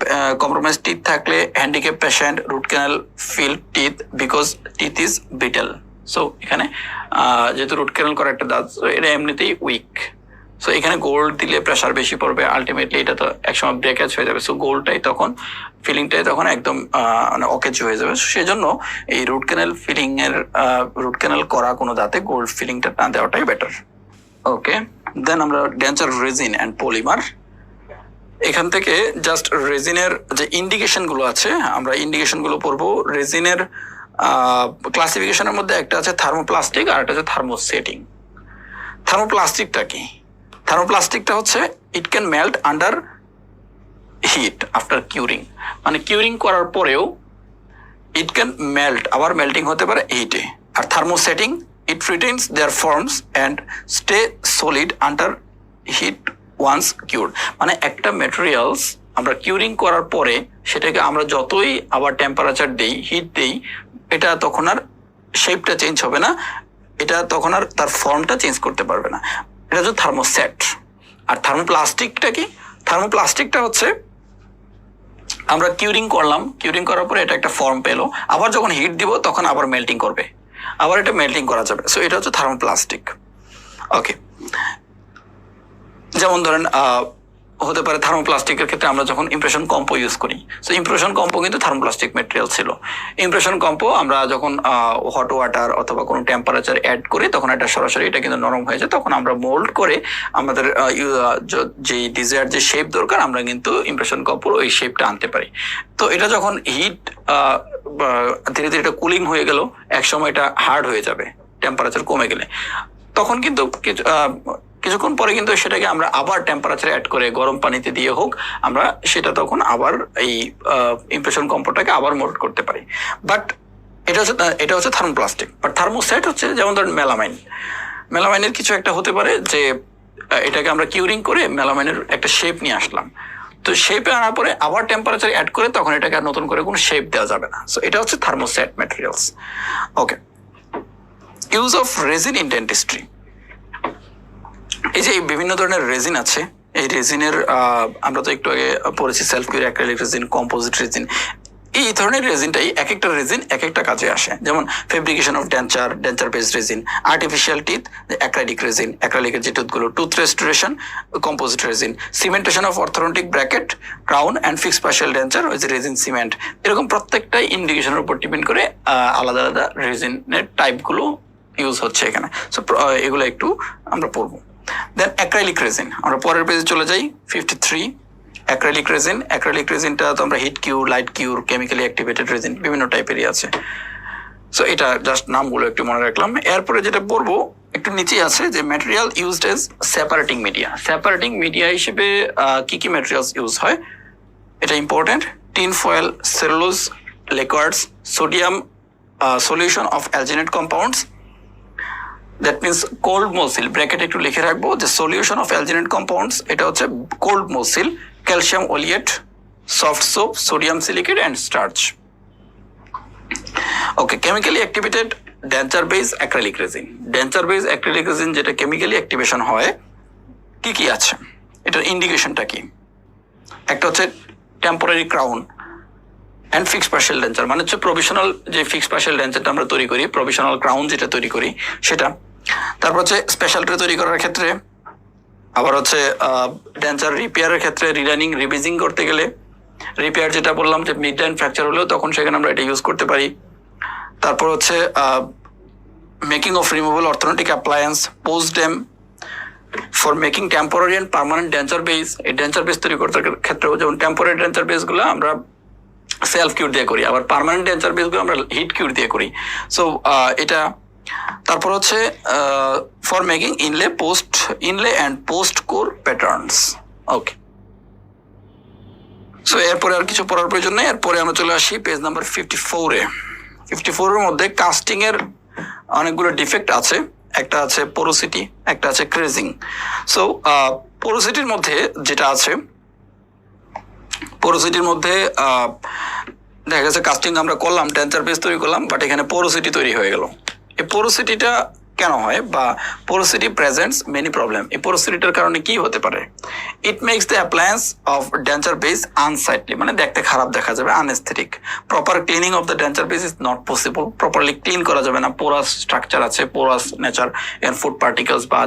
কম্প্রোমাইজ টিথ থাকলে, handicap patient, root canal filled teeth because teeth is brittle. So এখানে যেহেতু রুট ক্যানাল করা একটা দাঁত, এটা এমনিতেই উইক, সো এখানে গোল্ড দিলে প্রেশার বেশি পড়বে, আলটিমেটলি এটা তো একসময় ব্রেকেজ হয়ে যাবে। সো গোল্ডটাই তখন ফিলিংটাই তখন একদম মানে অকেজ হয়ে যাবে। সেজন্য এই রুট ক্যানাল করা কোনো দাঁতে গোল্ড ফিলিংটা না দেওয়াটাই বেটার। ওকে, দেন আমরা ডেঞ্চার রেজিন অ্যান্ড পলিমার। এখান থেকে জাস্ট রেজিনের যে ইন্ডিকেশন গুলো আছে আমরা ইন্ডিকেশন গুলো পড়বো। রেজিনের ক্লাসিফিকেশনের মধ্যে একটা আছে থার্মোপ্লাস্টিক আর একটা আছে থার্মোসেটিং। থার্মোপ্লাস্টিকটা কি? থার্মোপ্লাস্টিকটা হচ্ছে it can melt under heat after curing, মানে কিউরিং করার পরেও ইট ক্যান মেল্ট, আবার মেল্টিং হতে পারে হিটে। আর thermosetting, it retains their forms and stay solid under heat once cured, মানে একটা ম্যাটেরিয়ালস আমরা কিউরিং করার পরে সেটাকে আমরা যতই আবার টেম্পারেচার দেই, হিট দেই, এটা তখন আর শেপটা চেঞ্জ হবে না, এটা তখন আর তার ফর্মটা চেঞ্জ করতে পারবে না। এটা হচ্ছে থার্মোসেট। আর থার্মোপ্লাস্টিকটা কি? থার্মোপ্লাস্টিকটা হচ্ছে আমরা কিউরিং করলাম, কিউরিং করার পরে এটা একটা ফর্ম পেলো, আবার যখন হিট দিব তখন আবার মেল্টিং করবে, আবার এটা মেল্টিং করা যাবে। সো এটা হচ্ছে থার্মোপ্লাস্টিক। ওকে, যেমন ধরেন হতে পারে থার্মোপ্লাস্টিকের ক্ষেত্রে আমরা যখন ইমপ্রেশন কম্পো ইউজ করি, সো ইমপ্রেশন কম্পো কিন্তু থার্মোপ্লাস্টিক ম্যাটেরিয়াল ছিল। ইমপ্রেশন কম্পো আমরা যখন হট ওয়াটার অথবা কোনো টেম্পারেচার অ্যাড করি তখন এটা সরাসরি এটা কিন্তু নরম হয়ে যায়, তখন আমরা মোল্ড করে আমাদের যে ডিজায়ার যে শেপ দরকার আমরা কিন্তু ইমপ্রেশন কম্পোর ওই শেপটা আনতে পারি। তো এটা যখন হিট ধীরে ধীরে এটা কুলিং হয়ে গেল, এক সময় এটা হার্ড হয়ে যাবে টেম্পারেচার কমে গেলে, তখন কিন্তু কিছুক্ষণ পরে কিন্তু সেটাকে আমরা আবার টেম্পারেচার অ্যাড করে গরম পানিতে দিয়ে হোক আমরা সেটা তখন আবার এই ইমপ্রেশন কম্পোটাকে আবার মোল্ড করতে পারি। বাট এটা হচ্ছে থার্মোপ্লাস্টিক। বাট থার্মোসেট হচ্ছে যেমন ধরেন মেলামাইনের কিছু একটা হতে পারে যে এটাকে আমরা কিউরিং করে মেলামাইনের একটা শেপ নিয়ে আসলাম, তো শেপে আনার পরে আবার টেম্পারেচার অ্যাড করে তখন এটাকে আর নতুন করে কোনো শেপ দেওয়া যাবে না। সো এটা হচ্ছে thermoset materials. Okay, use of resin in dentistry. এই যে বিভিন্ন ধরনের রেজিন আছে, এই রেজিনের আমরা তো একটু আগে পড়েছি self cure, acrylic resin, composite resin. এই ধরনের রেজিনটাই এক একটা রেজিন এক একটা কাজে আসে। যেমন fabrication of denture, denture based resin, artificial teeth, acrylic resin, অ্যাক্রাইলিকের যে টুথগুলো, tooth restoration, composite resin, cementation of orthodontic bracket, crown and fix partial denture, ওই যে রেজিন সিমেন্ট। এরকম প্রত্যেকটাই ইন্ডিকেশনের উপর ডিপেন্ড করে আলাদা আলাদা রেজিনের টাইপগুলো ইউজ হচ্ছে এখানে। সো এগুলো একটু আমরা পড়বো। দেন অ্যাক্রাইলিক রেজিন, আমরা পরের পেজে চলে যাই 53। অ্যাক্রাইলিক রেজিন, অ্যাক্রাইলিক রেজিনটা তো আমরা heat cure, light cure, chemically activated resin বিভিন্ন টাইপেরই আছে। সো এটা জাস্ট নামগুলো একটু মনে রাখলাম। এরপরে যেটা পড়বো একটু নিচে আছে যে material used as separating media. Separating media হিসেবে কি কি ম্যাটেরিয়ালস ইউজ হয় এটা important. Tin foil, cellulose, liquids, sodium solution of alginate compounds, that means cold mould seal, bracket একটু লিখে রাখবো যে সলিউশন অফ অ্যালজিনেট কম্পাউন্ডস এটা হচ্ছে cold mould seal, calcium oleate, soft soap, sodium silicate and starch. Okay, chemically activated denture base acrylic resin. Denture base acrylic resin যেটা chemically activation হয়, কি কি আছে এটার ইন্ডিকেশনটা কি? একটা হচ্ছে temporary crown and fixed partial denture, মানে হচ্ছে প্রভিশনাল যে ফিক্সড পার্শিয়াল ডেঞ্চারটা আমরা তৈরি করি, প্রভিশনাল ক্রাউন যেটা তৈরি করি সেটা। তারপর হচ্ছে স্পেশাল ট্রে তৈরি করার ক্ষেত্রে, আবার হচ্ছে ডেঞ্চার রিপেয়ারের ক্ষেত্রে, রিলাইনিং রিভিজিং করতে গেলে, রিপেয়ার যেটা বললাম যে মিড লাইন ফ্র্যাকচার হলেও তখন সেখানে আমরা এটা ইউজ করতে পারি। তারপর হচ্ছে making of removable orthodontic appliance, post dam, for making temporary and permanent denture base. এই ডেঞ্চার বেস তৈরি করতে ক্ষেত্রেও যেমন টেম্পোরারি ডেঞ্চার বেসগুলো আমরা সেলফ কিউর দিয়ে করি, আবার পার্মানেন্ট ডেঞ্চার বেসগুলো আমরা হিট কিউর দিয়ে করি। সো এটা। তারপর হচ্ছে for making inlay and post core patterns. Okay, so এরপরে আর কিছু পড়ার প্রয়োজন নেই। এরপরে আমরা চলে আসি পেজ নাম্বার 54-এ। 54-এর মধ্যে কাস্টিং এর অনেকগুলো ডিফেক্ট আছে। একটা আছে পোরোসিটি, একটা আছে ক্রেজিং। সো পোরোসিটির মধ্যে যেটা আছে, পোরোসিটির মধ্যে দেখা গেছে কাস্টিং আমরা করলাম, ডেঞ্চার বেস তৈরি করলাম, বাট এখানে পোরোসিটি তৈরি হয়ে গেল। এই পোরোসিটিটা কেন হয়, বা পোরোসিটি প্রেজেন্টস মেনি প্রবলেম। এই পোরোসিটিটার কারণে কি হতে পারে? It makes the appliance of denture base unsightly, মানে দেখতে খারাপ দেখা যাবে, unaesthetic. Proper cleaning of the denture base is not possible. Properly clean করা যাবে না, পোরাস স্ট্রাকচার আছে, পোরাস নেচার, এখানে ফুড পার্টিকেলস বা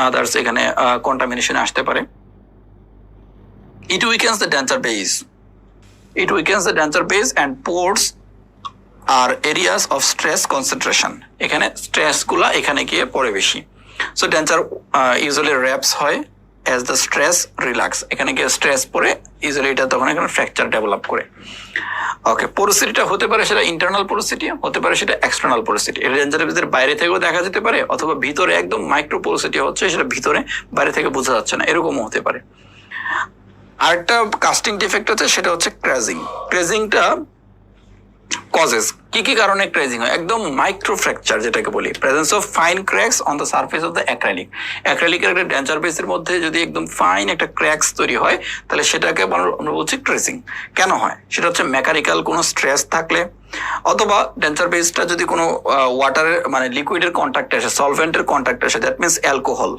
আদার্স এখানে কন্টামিনেশন আসতে পারে। It weakens the denture base. It weakens the denture base and pores are areas of stress concentration. এখানে স্ট্রেস গুলা এখানে গিয়ে পড়ে বেশি। সো ডেঞ্চার ইউজুয়ালি র্যাপস হয় as the stress relax, এখানে গিয়ে স্ট্রেস পড়ে ইউজুয়ালি এটা তখন এখানে ফ্র্যাকচার ডেভেলপ করে। ওকে, পোরোসিটিটা হতে পারে সেটা ইন্টারনাল পোরোসিটি, হতে পারে সেটা এক্সটার্নাল পোরোসিটি। এটা ডেঞ্চার বেসের বাইরে থেকেও দেখা যেতে পারে, অথবা ভিতরে একদম মাইক্রো পোরোসিটি হচ্ছে, সেটা ভিতরে বাইরে থেকে বোঝা যাচ্ছে না, এরকমও হতে পারে। আরেকটা কাস্টিং ডিফেক্ট আছে, সেটা হচ্ছে ক্র্যাজিং। ক্র্যাজিংটা কজেস কি কি কারণে ক্রেজিং হয়? একদম মাইক্রো ফ্র্যাকচার যেটাকে বলি, presence of fine cracks on the surface of the acrylic. অ্যাক্রাইলিকের একটা ডেঞ্চার বেসের মধ্যে যদি একদম ফাইন একটা ক্র্যাকস তৈরি হয় তাহলে সেটাকে আমরা বলছি ক্রেজিং। কেন হয়? সেটা হচ্ছে মেকানিক্যাল কোনো স্ট্রেস থাকলে, অথবা ডেঞ্চার বেসটা যদি কোনো ওয়াটারের মানে লিকুইডের কন্ট্যাক্টে আসে, সলভেন্টের কন্ট্যাক্টে আসে, দ্যাট মিনস অ্যালকোহল।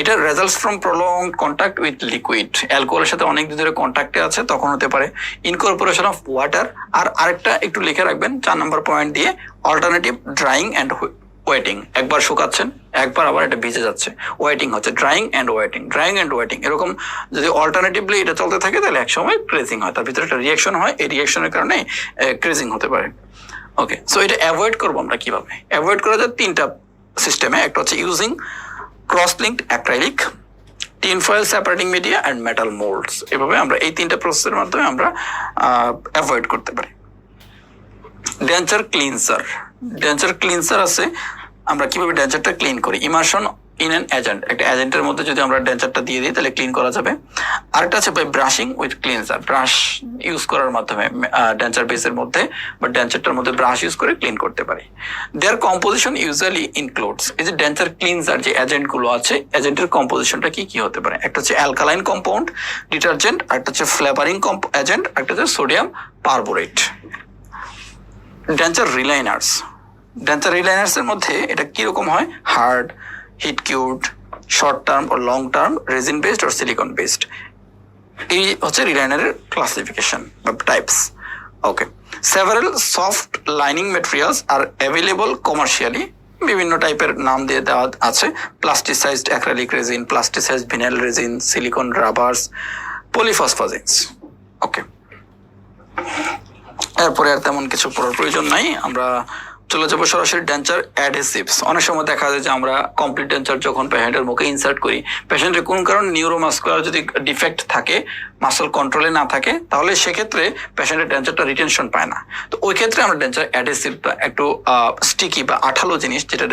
এটা results from prolong contact with liquid. অ্যালকোহলের সাথে অনেক দিন ধরে কন্ট্যাক্টে আছে তখন হতে পারে। Incorporation of water. আর আরেকটা একটু লিখে রাখবেন 4 নম্বর পয়েন্ট দিয়ে, অল্টারনেটিভ ড্রাইং অ্যান্ড ওয়েটিং। একবার শুকাচ্ছেন, একবার আবার এটা ভিজে যাচ্ছে, ওয়েটিং হচ্ছে। Drawing and waiting, drawing and waiting, এরকম যদি অল্টারনেটিভলি এটা চলতে থাকে তাহলে একসময় ক্রেজিং হয়। তার ভিতরে একটা রিয়াকশন হয়, এই রিয়াকশনের কারণে ক্রেজিং হতে পারে। ওকে, সো এটা অ্যাভয়েড করবো আমরা কিভাবে? অ্যাভয়েড করা যায় 3টা সিস্টেমে। একটা হচ্ছে using cross linked acrylic, tin foil separating media and metal মোল্ডস। এভাবে আমরা এই 3টা প্রসেসের মাধ্যমে আমরা অ্যাভয়েড করতে পারি। ডেঞ্চার ক্লিনসার, ডেঞ্চার ক্লিনসার আছে। আমরা কিভাবে ডেঞ্চারটা ক্লিন করি? ইমার্শন ইন অ্যান এজেন্ট, একটা এজেন্টের মধ্যে যদি আমরা ডেঞ্চারটা দিয়ে দিই তাহলে ক্লিন করা যাবে। আরেকটা আছে by brushing with cleanser, brush use করার মাধ্যমে ডেঞ্চার বেসের মধ্যে বা ডেঞ্চারটার মধ্যে ব্রাশ ইউজ করে ক্লিন করতে পারি। দেয়ার কম্পোজিশন ইউজুয়ালি ইনক্লুডস, এই যে ডেঞ্চার ক্লিনসার যে এজেন্টগুলো আছে, এজেন্টের কম্পোজিশনটা কি কি হতে পারে? একটা হচ্ছে অ্যালকালাইন কম্পাউন্ড ডিটারজেন্ট, একটা হচ্ছে ফ্লেভারিং এজেন্ট, একটা হচ্ছে sodium perborate. Denture reliners, denture reliners এর মধ্যে এটা কিরকম হয়? Hard, heat cured, short term ও লং টার্ম, রেজিন বেসড আর সিলিকন বেসড। এই হচ্ছে রিলাইনারের ক্লাসিফিকেশন বা types. Okay, several soft lining materials are available commercially, বিভিন্ন টাইপের নাম দিয়ে দেওয়া আছে। Plasticised acrylic resin, plasticised vinyl resin, silicone rubbers, polyphosphazenes. Okay, এরপরে আর তেমন কিছু পড়ার প্রয়োজন নাই, আমরা চলে যাবো সরাসরি ডেঞ্চার অ্যাডহেসিভস। অনেক সময় দেখা যায় যে আমরা কমপ্লিট ডেঞ্চার যখন পেশেন্টের মুখে ইনসার্ট করি, পেশেন্টের কোন কারণ নিউরোমাস্কুলার যদি ডিফেক্ট থাকে, মাসল কন্ট্রোলে না থাকে, তাহলে সেক্ষেত্রে পেশেন্টের ডেঞ্চারটা রিটেনশন পায় না। তো ওই ক্ষেত্রে আমরা ডেঞ্চার অ্যাডহেসিভটা একটু স্টিকি বা আঠালো জিনিস, যেটা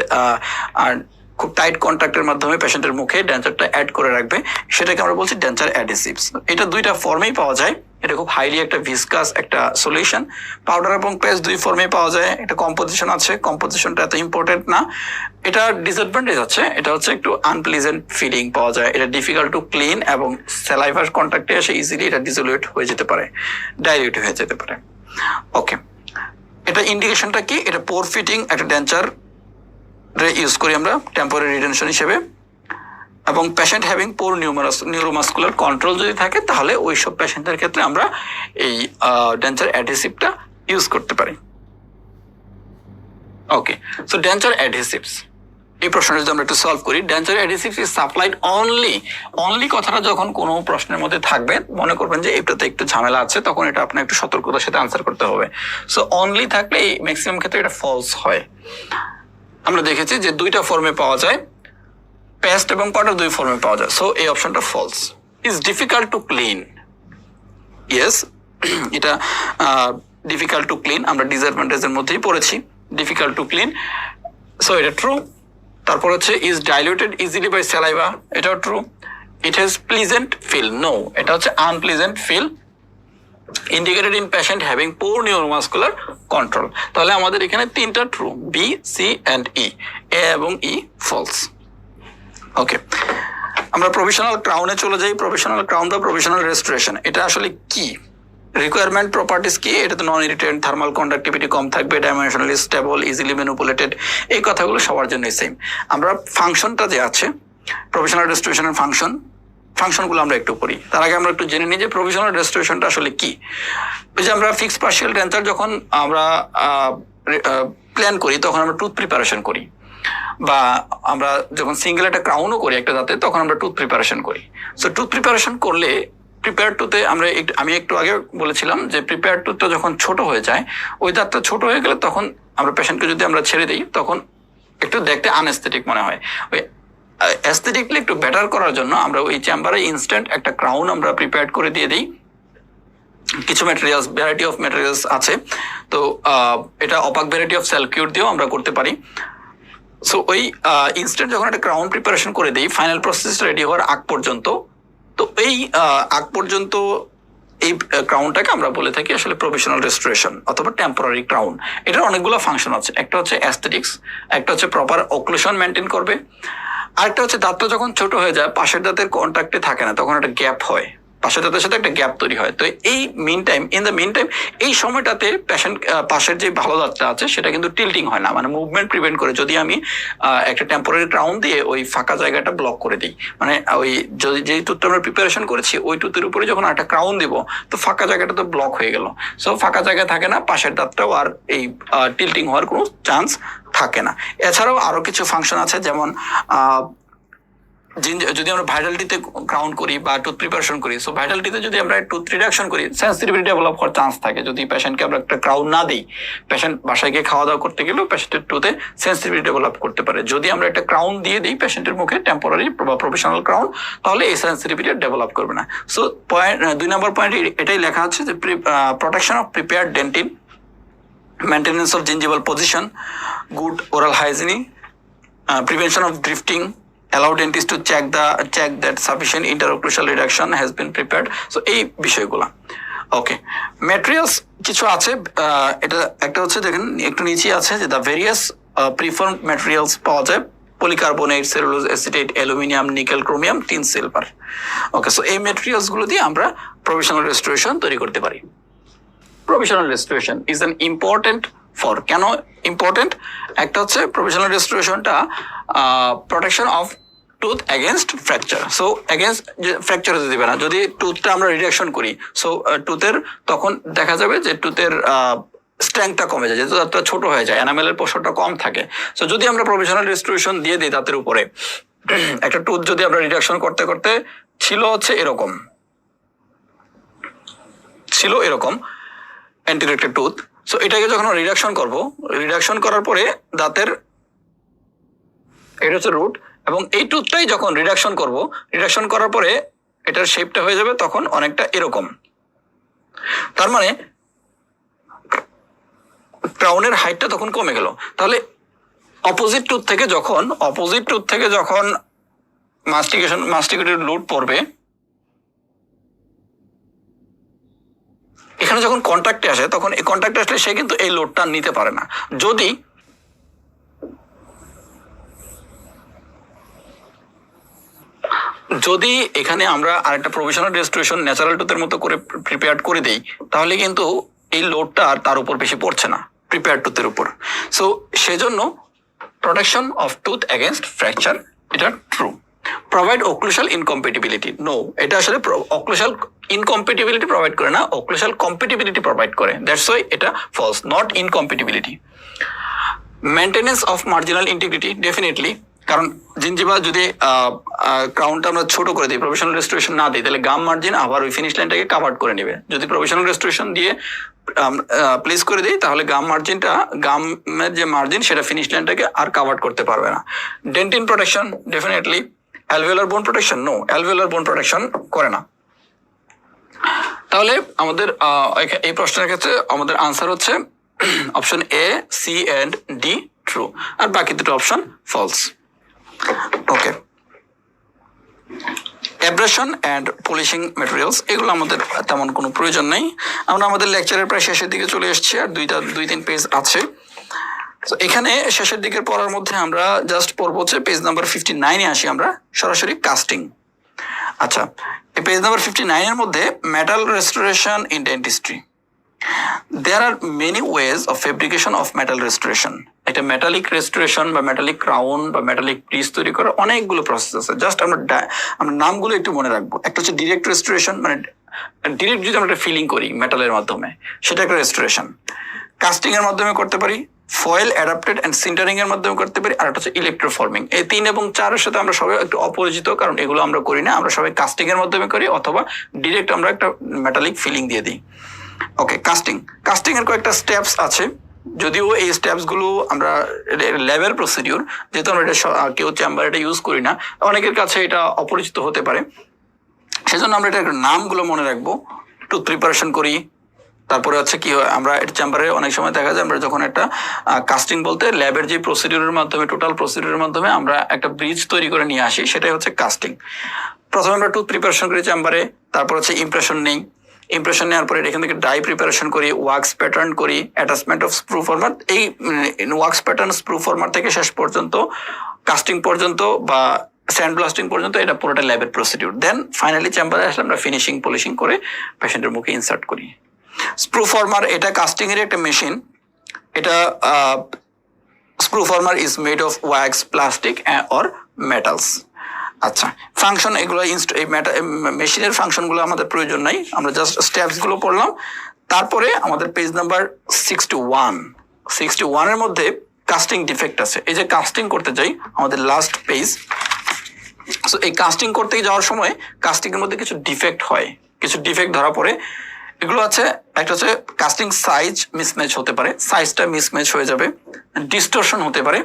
খুব টাইট কন্ট্যাক্টের মাধ্যমে পেশেন্টের মুখে ডেঞ্চারটা অ্যাড করে রাখবে, সেটাকে আমরা বলছি ডেঞ্চার অ্যাডহেসিভস। এটা 2টা ফর্মেই পাওয়া যায়। এটা খুব হাইলি একটা ভিসকাস একটা সলিউশন। পাউডার এবং পেস্ট 2 ফর্মে পাওয়া যায়। একটা কম্পোজিশন আছে, কম্পোজিশনটা এত ইম্পর্টেন্ট না। এটা ডিসঅ্যাডভান্টেজ আছে, এটা হচ্ছে একটু আনপ্লিজেন্ট ফিলিং পাওয়া যায়, এটা ডিফিকাল্ট টু ক্লিন এবং স্যালাইভার কন্ট্যাক্টে এসে ইজিলি এটা ডিসোলিউট হয়ে যেতে পারে, ডাইলিউট হয়ে যেতে পারে। ওকে, এটা ইন্ডিকেশনটা কি? এটা পোর ফিটিং একটা ডেঞ্চার ইউজ করি আমরা টেম্পোরারি রিটেনশন হিসেবে, এবং patient having poor neuromuscular control যদি থাকে তাহলে ওই সব পেশেন্টের ক্ষেত্রে আমরা এই ডেঞ্চার অ্যাডহেসিভটা ইউজ করতে পারি। ওকে, সো ডেঞ্চার অ্যাডহেসিভস, এই প্রশ্নটা যদি আমরা একটু সলভ করি, ডেঞ্চার অ্যাডহেসিভস ইজ সাপ্লাইড অনলি কথাটা যখন কোনো প্রশ্নের মধ্যে থাকবে, মনে করবেন যে এটাতে একটু ঝামেলা আছে, তখন এটা আপনার একটু সতর্কতার সাথে আনসার করতে হবে। সো অনলি থাকলে ম্যাক্সিমাম ক্ষেত্রে এটা ফলস হয়। আমরা দেখেছি যে 2টা ফর্মে পাওয়া যায়, পেস্ট এবং পাউডার 2 ফর্মে পাওয়া যায়। সো এই অপশনটা falls. Is difficult to clean, yes, এটা ডিফিকাল্ট টু ক্লিন, আমরা ডিসঅ্যাডভান্টেজের মধ্যেই পড়েছি, ডিফিকাল্ট টু ক্লিন। সো এটা ট্রু। তারপর হচ্ছে is diluted easily by saliva, এটাও true. It has pleasant feel, no, এটা হচ্ছে unpleasant feel. Indicated in patient having poor neuromuscular control. তাহলে আমাদের এখানে 3টা true, B, C and E, A এবং ই ফলস। ওকে, আমরা প্রভিশনাল ক্রাউনে চলে যাই। প্রভিশনাল ক্রাউন বা প্রভিশনাল রেস্টোরেশন, এটা আসলে কি? রিকোয়ারমেন্ট প্রপার্টিস কি? এটা তো নন ইরিটেন্ট, থার্মাল কন্ডাক্টিভিটি কম থাকবে, ডাইমেনশনালি স্টেবল, ইজিলি ম্যানিপুলেটেড, এই কথাগুলো সবার জন্যই সেম। আমরা ফাংশনটা যে আছে প্রভিশনাল রেস্টোরেশনের ফাংশনগুলো আমরা একটু পড়ি। তার আগে আমরা একটু জেনে নিই যে প্রভিশনাল রেস্টোরেশনটা আসলে কি। ওই যে আমরা ফিক্সড পার্শিয়াল ডেঞ্চার যখন আমরা প্ল্যান করি তখন আমরা টুথ প্রিপারেশন করি, বা আমরা যখন সিঙ্গেল একটা ক্রাউনও করি একটা দাঁতে, তখন আমরা টুথ প্রিপারেশন করি। সো টুথ প্রিপারেশন করলে প্রিপেয়ার টুতে আমি একটু আগে বলেছিলাম যে প্রিপেয়ার টুথটা যখন ছোট হয়ে যায়, ওই দাঁতটা ছোট হয়ে গেলে তখন আমরা পেশেন্টকে যদি আমরা ছেড়ে দিই তখন একটু দেখতে আনএস্থেটিক মনে হয়। ওই অ্যাস্থেটিকলি একটু বেটার করার জন্য আমরা ওই চেম্বারে ইনস্ট্যান্ট একটা ক্রাউন আমরা প্রিপেয়ার করে দিয়ে দিই। কিছু ম্যাটেরিয়ালস, ভ্যারাইটি অফ ম্যাটেরিয়ালস আছে, তো এটা অপাক ভ্যারাইটি অফ স্যালকিউট দিয়েও আমরা করতে পারি। সো ওই ইনস্ট্যান্ট যখন একটা ক্রাউন প্রিপারেশন করে দিই ফাইনাল প্রসেস রেডি হওয়ার আগ পর্যন্ত, তো এই আগ পর্যন্ত এই ক্রাউনটাকে আমরা বলে থাকি আসলে প্রভিশনাল রেস্টোরেশন অথবা টেম্পোরারি ক্রাউন। এটার অনেকগুলো ফাংশন আছে, একটা হচ্ছে অ্যাস্থেটিক্স, একটা হচ্ছে প্রপার অক্লুশন মেনটেন করবে, আরেকটা হচ্ছে দাঁতটা যখন ছোট হয়ে যায় পাশের দাঁতের কন্ট্যাক্টে থাকে না, তখন একটা গ্যাপ হয়, পাশের দাঁতের সাথে একটা গ্যাপ তৈরি হয়। তো এই ইন দ্য মিন টাইম এই সময়টাতে পেশেন্ট পাশের যে ভালো দাঁতটা আছে সেটা কিন্তু টিল্টিং হয় না, মানে মুভমেন্ট প্রিভেন্ট করে। যদি আমি একটা টেম্পোরারি ক্রাউন দিয়ে ওই ফাঁকা জায়গাটা ব্লক করে দিই, মানে ওই যদি যেই টুথটা আমরা প্রিপারেশন করেছি ওই টুথের উপরে যখন একটা ক্রাউন দিব তো ফাঁকা জায়গাটা তো ব্লক হয়ে গেল, সো ফাঁকা জায়গা থাকে না, পাশের দাঁতটাও আর এই টিল্টিং হওয়ার কোনো চান্স থাকে না। এছাড়াও আরো কিছু ফাংশন আছে, যেমন যদি আমরা ভাইটালিটিতে ক্রাউন করি বা টুথ প্রিপারেশন করি, সো ভাইটালিটিতে যদি আমরা টুথ রিডাকশন করি সেন্সিটিভিটি ডেভেলপ হওয়ার চান্স থাকে। যদি পেশেন্টকে আমরা একটা ক্রাউন না দিই, পেশেন্ট বাসায় গিয়ে খাওয়া দাওয়া করতে গেলেও পেশেন্টের টুথে সেন্সিটিভিটি ডেভেলপ করতে পারে। যদি আমরা একটা ক্রাউন দিয়ে দিই পেশেন্টের মুখে টেম্পোরারি বা প্রফেশনাল ক্রাউন, তাহলে এই সেন্সিটিভিটি ডেভেলপ করবে না। সো পয়েন্ট 2 নম্বর পয়েন্ট এটাই লেখা আছে যে protection of prepared dentine, maintenance of gingival position, good oral hygienic, prevention of drifting, allow dentist to check that sufficient interocclusal reduction has been prepared. So এই বিষয়গুলা ওকে। Materials কিছু আছে, এটা একটা হচ্ছে দেখেন একটু নিচে আছে যে দ্য ভেরিয়াস প্রিফার্ড ম্যাটেরিয়ালস পাওয়া যায়, polycarbonate, cellulose acetate, aluminium, nickel, chromium, tin, silver. Okay, so এই ম্যাটেরিয়ালস গুলো দিয়ে আমরা প্রভিশনাল রেস্টোরেশন তৈরি করতে পারি। প্রভিশনাল রেস্টোরেশন ইজ অ্যান ইম্পর্টেন্ট ফর, কেন ইম্পর্টেন্ট? একটা হচ্ছে প্রভিশনাল রেস্টোরেশনটা protection of tooth against fracture. So against fracture হতে দেবে না। যদি টুথটা আমরা রিডাকশন করি, সো টুথের তখন দেখা যাবে যে টুথের স্ট্রেংথটা কমে যায়, যেহেতু দাঁতটা ছোট হয়ে যায়, এনামেলের পোষণটা কম থাকে। সো যদি আমরা প্রভিশনাল রেস্টোরেশন দিয়ে দিই দাঁতের উপরে, একটা টুথ যদি আমরা রিডাকশন করতে করতে ছিল হচ্ছে এরকম অ্যান্টিরিয়র একটা টুথ, সো এটাকে যখন রিডাকশন করব, রিডাকশন করার পরে দাঁতের এটা হচ্ছে রুট, এবং এই টুথটাই যখন রিডাকশন করব, রিডাকশন করার পরে এটার শেপটা হয়ে যাবে তখন অনেকটা এরকম। তার মানে ক্রাউনের হাইটটা তখন কমে গেল। তাহলে অপোজিট টুথ থেকে যখন মাস্টিকেটেড লোড পড়বে, এখানে যখন কন্ট্যাক্টে আসে তখন এই কন্ট্যাক্টে আসলে সে কিন্তু এই লোডটা নিতে পারে না। যদি এখানে আমরা আরেকটা প্রভিশনাল রেস্টোরেশন ন্যাচারাল টুথের মতো করে প্রিপেয়ার করে দেই, তাহলে কিন্তু এই লোডটা আর তার উপর বেশি পড়ছে না, প্রিপেয়ার টুথের উপর। সো সেজন্য protection of tooth against fracture, এটা true. Provide occlusal incompatibility, no, এটা আসলে অক্লুশাল ইনকম্পেটিবিলিটি প্রোভাইড করে না, অক্লুশাল কম্পেটিবিলিটি প্রোভাইড করে, দ্যাটস ওয়াই এটা falls, not incompatibility. Maintenance of marginal integrity, definitely, কারণ জিঞ্জিভা যদি ক্রাউনটা আমরা ছোট করে দিই, প্রফেশনাল রেস্টোরেশন না দিই, তাহলে গাম মার্জিন আবার ওই ফিনিশ লাইনটাকে কাভার করে নেবে। যদি প্রফেশনাল রেস্টোরেশন দিয়ে প্লেস করে দিই, তাহলে গামের যে মার্জিন সেটা ফিনিশ লাইনটাকে আর কাভার করতে পারবে না। Dentine protection, definitely. অ্যালভিওলার বোন প্রোটেকশন, নো, অ্যালভিওলার বোন প্রোটেকশন করে না। তাহলে আমাদের এই প্রশ্নের ক্ষেত্রে আমাদের আনসার হচ্ছে option A, C and D true, আর বাকি দুটো option falls. Okay, abrasion and polishing materials, এগুলো আমাদের তেমন কোনো প্রয়োজন নেই। আমরা আমাদের লেকচারের প্রায় শেষের দিকে চলে এসেছি, আর 2-3 পেজ আছে। তো এখানে শেষের দিকের পড়ার মধ্যে আমরা জাস্ট পড়বো হচ্ছে পেজ নাম্বার 59-এ আসি আমরা সরাসরি, কাস্টিং। আচ্ছা, এই পেজ নাম্বার 59 এর মধ্যে metal restoration in dentistry. There are many ways of fabrication of metal restoration. একটা মেটালিক রেস্টোরেশন বা মেটালিক ক্রাউন বা মেটালিক পিস তৈরি করার অনেকগুলো প্রসেস আছে। জাস্ট আমরা নামগুলো একটু মনে রাখবো। একটা হচ্ছে ডিরেক্ট রেস্টোরেশন, মানে ডিরেক্ট যদি আমরা ফিলিং করি মেটালের মাধ্যমে, সেটা একটা রেস্টোরেশন। কাস্টিং এর মাধ্যমে করতে পারি, ফয়েল অ্যাডাপ্টেড এন্ড সিন্টারিং এর মাধ্যমে করতে পারি, আর একটা হচ্ছে ইলেকট্রোফর্মিং। এই 3 এবং 4 এর সাথে আমরা সবাই একটু অপরিচিত, কারণ এগুলো আমরা করি না। আমরা সবাই কাস্টিং এর মাধ্যমে করি, অথবা ডিরেক্ট আমরা একটা মেটালিক ফিলিং দিয়ে দিই। ওকে, কাস্টিং এর কয়েকটা স্টেপস আছে, যদিও এই স্টেপস গুলো আমরা ল্যাবের প্রসিডিউর, যেহেতু আমরা এটা কেউ চেম্বার এটা ইউজ করি না, অনেকের কাছে এটা অপরিচিত হতে পারে, সেজন্য আমরা এটা নামগুলো মনে রাখবো। টুথ প্রিপারেশন করি, তারপরে হচ্ছে কি হয়, আমরা চেম্বারে অনেক সময় দেখা যায় আমরা যখন একটা কাস্টিং বলতে ল্যাবের যে প্রসিডিউরের মাধ্যমে, টোটাল প্রসিডিউরের মাধ্যমে আমরা একটা ব্রিজ তৈরি করে নিয়ে আসি, সেটাই হচ্ছে কাস্টিং। প্রথমে আমরা টুথ প্রিপারেশন করি চেম্বারে, তারপর হচ্ছে ইমপ্রেশন নেই, ইমপ্রেশন নেওয়ার পরে এখান থেকে ডাই প্রিপারেশন করি, ওয়াক্স প্যাটার্ন করি, অ্যাটাচমেন্ট অফ স্প্রু ফর্মার, এই ওয়াক্স প্যাটার্ন স্প্রু ফর্মার থেকে শেষ পর্যন্ত কাস্টিং পর্যন্ত বা স্যান্ড ব্লাস্টিং পর্যন্ত এটা পুরোটা ল্যাবের প্রসিডিউর। দেন ফাইনালি চেম্বারে আসলে আমরা ফিনিশিং পলিশিং করে পেশেন্টের মুখে ইনসার্ট করি। স্প্রু ফর্মার এটা কাস্টিং এর একটা মেশিন। এটা sprue former is made of wax, plastic or metals. আচ্ছা, ফাংশন এগুলো মেশিনের ফাংশনগুলো আমাদের প্রয়োজন নাই, আমরা জাস্ট স্টেপস গুলো পড়লাম। তারপরে আমাদের পেজ নাম্বার 61 এর মধ্যে কাস্টিং ডিফেক্ট আছে। এই যে কাস্টিং করতে যাই, আমাদের লাস্ট পেজ। সো এই কাস্টিং করতে যাওয়ার সময় কাস্টিং এর মধ্যে কিছু ডিফেক্ট হয়, কিছু ডিফেক্ট ধরা পড়ে। এগুলো আছে, একটা হচ্ছে কাস্টিং সাইজ মিসম্যাচ হতে পারে, সাইজটা মিসম্যাচ হয়ে যাবে, ডিস্টরশন হতে পারে,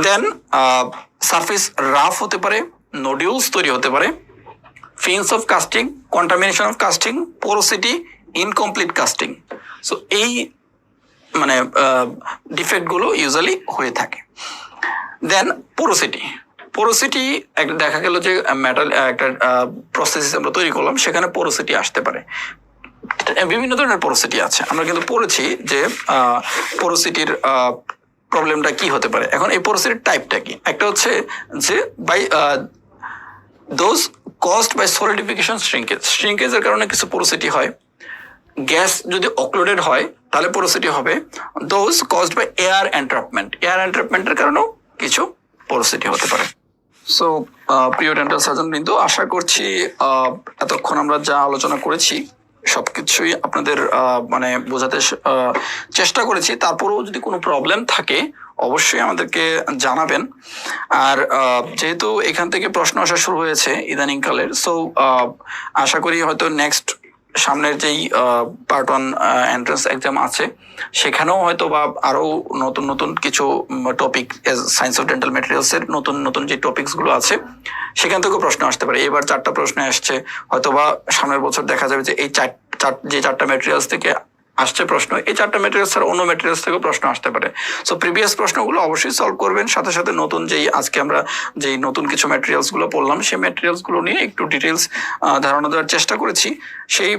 দেন সারফেস রাফ হতে পারে, নোডিউলস তৈরি হতে পারে, fins of casting, contamination of casting, porosity, incomplete casting. So এই মানে ডিফেক্ট গুলো ইউজুয়ালি হয়ে থাকে। দেন পোরোসিটি দেখা গেল যে মেটাল একটা প্রসেস আমরা তৈরি করলাম, সেখানে পোরোসিটি আসতে পারে। বিভিন্ন ধরনের পোরোসিটি আছে, আমরা কিন্তু পড়েছি যে পোরোসিটির প্রবলেমটা কি হতে পারে। এখন এই পোরোসিটির টাইপটা কি? একটা হচ্ছে যে by those caused by solidification শ্রিঙ্কেজের কারণে কিছু পোরোসিটি হয়। গ্যাস যদি অক্লোডেড হয় তাহলে পোরোসিটি হবে। দোজ কজড বাই এয়ার এন্ট্রাপমেন্টের কারণেও কিছু পোরোসিটি হতে পারে। সো প্রিয় ডেন্টাল সার্জন বৃন্দ, আশা করছি এতক্ষণ আমরা যা আলোচনা করেছি সবকিছুই আপনাদের মানে বোঝাতে চেষ্টা করেছি। তারপরেও যদি কোনো প্রবলেম থাকে অবশ্যই আমাদেরকে জানাবেন। আর যেহেতু এখান থেকে প্রশ্ন আসা শুরু হয়েছে ইদানিং কালের, সো আশা করি হয়তো নেক্সট সামনের যেই পার্ট 1 এন্ট্রান্স এক্সাম আছে সেখানেও হয়তো বা আরো নতুন নতুন কিছু topic, science of dental materials এর নতুন নতুন যে টপিকস গুলো আছে সেখান থেকেও প্রশ্ন আসতে পারে। এবার 4টা প্রশ্ন আসছে, হয়তো বা সামনের বছর দেখা যাবে যে এই যে 4টা ম্যাটেরিয়ালস থেকে আসছে প্রশ্ন, এই 4টা ম্যাটেরিয়ালস আর অন্য ম্যাটেরিয়ালস থেকেও প্রশ্ন আসতে পারে। সো প্রিভিয়াস প্রশ্নগুলো অবশ্যই সলভ করবেন, সাথে সাথে নতুন যেই আজকে আমরা যেই নতুন কিছু ম্যাটেরিয়ালস গুলো পড়লাম সেই ম্যাটেরিয়ালস গুলো নিয়ে একটু ডিটেলস ধারণা দেওয়ার চেষ্টা করেছি। সেই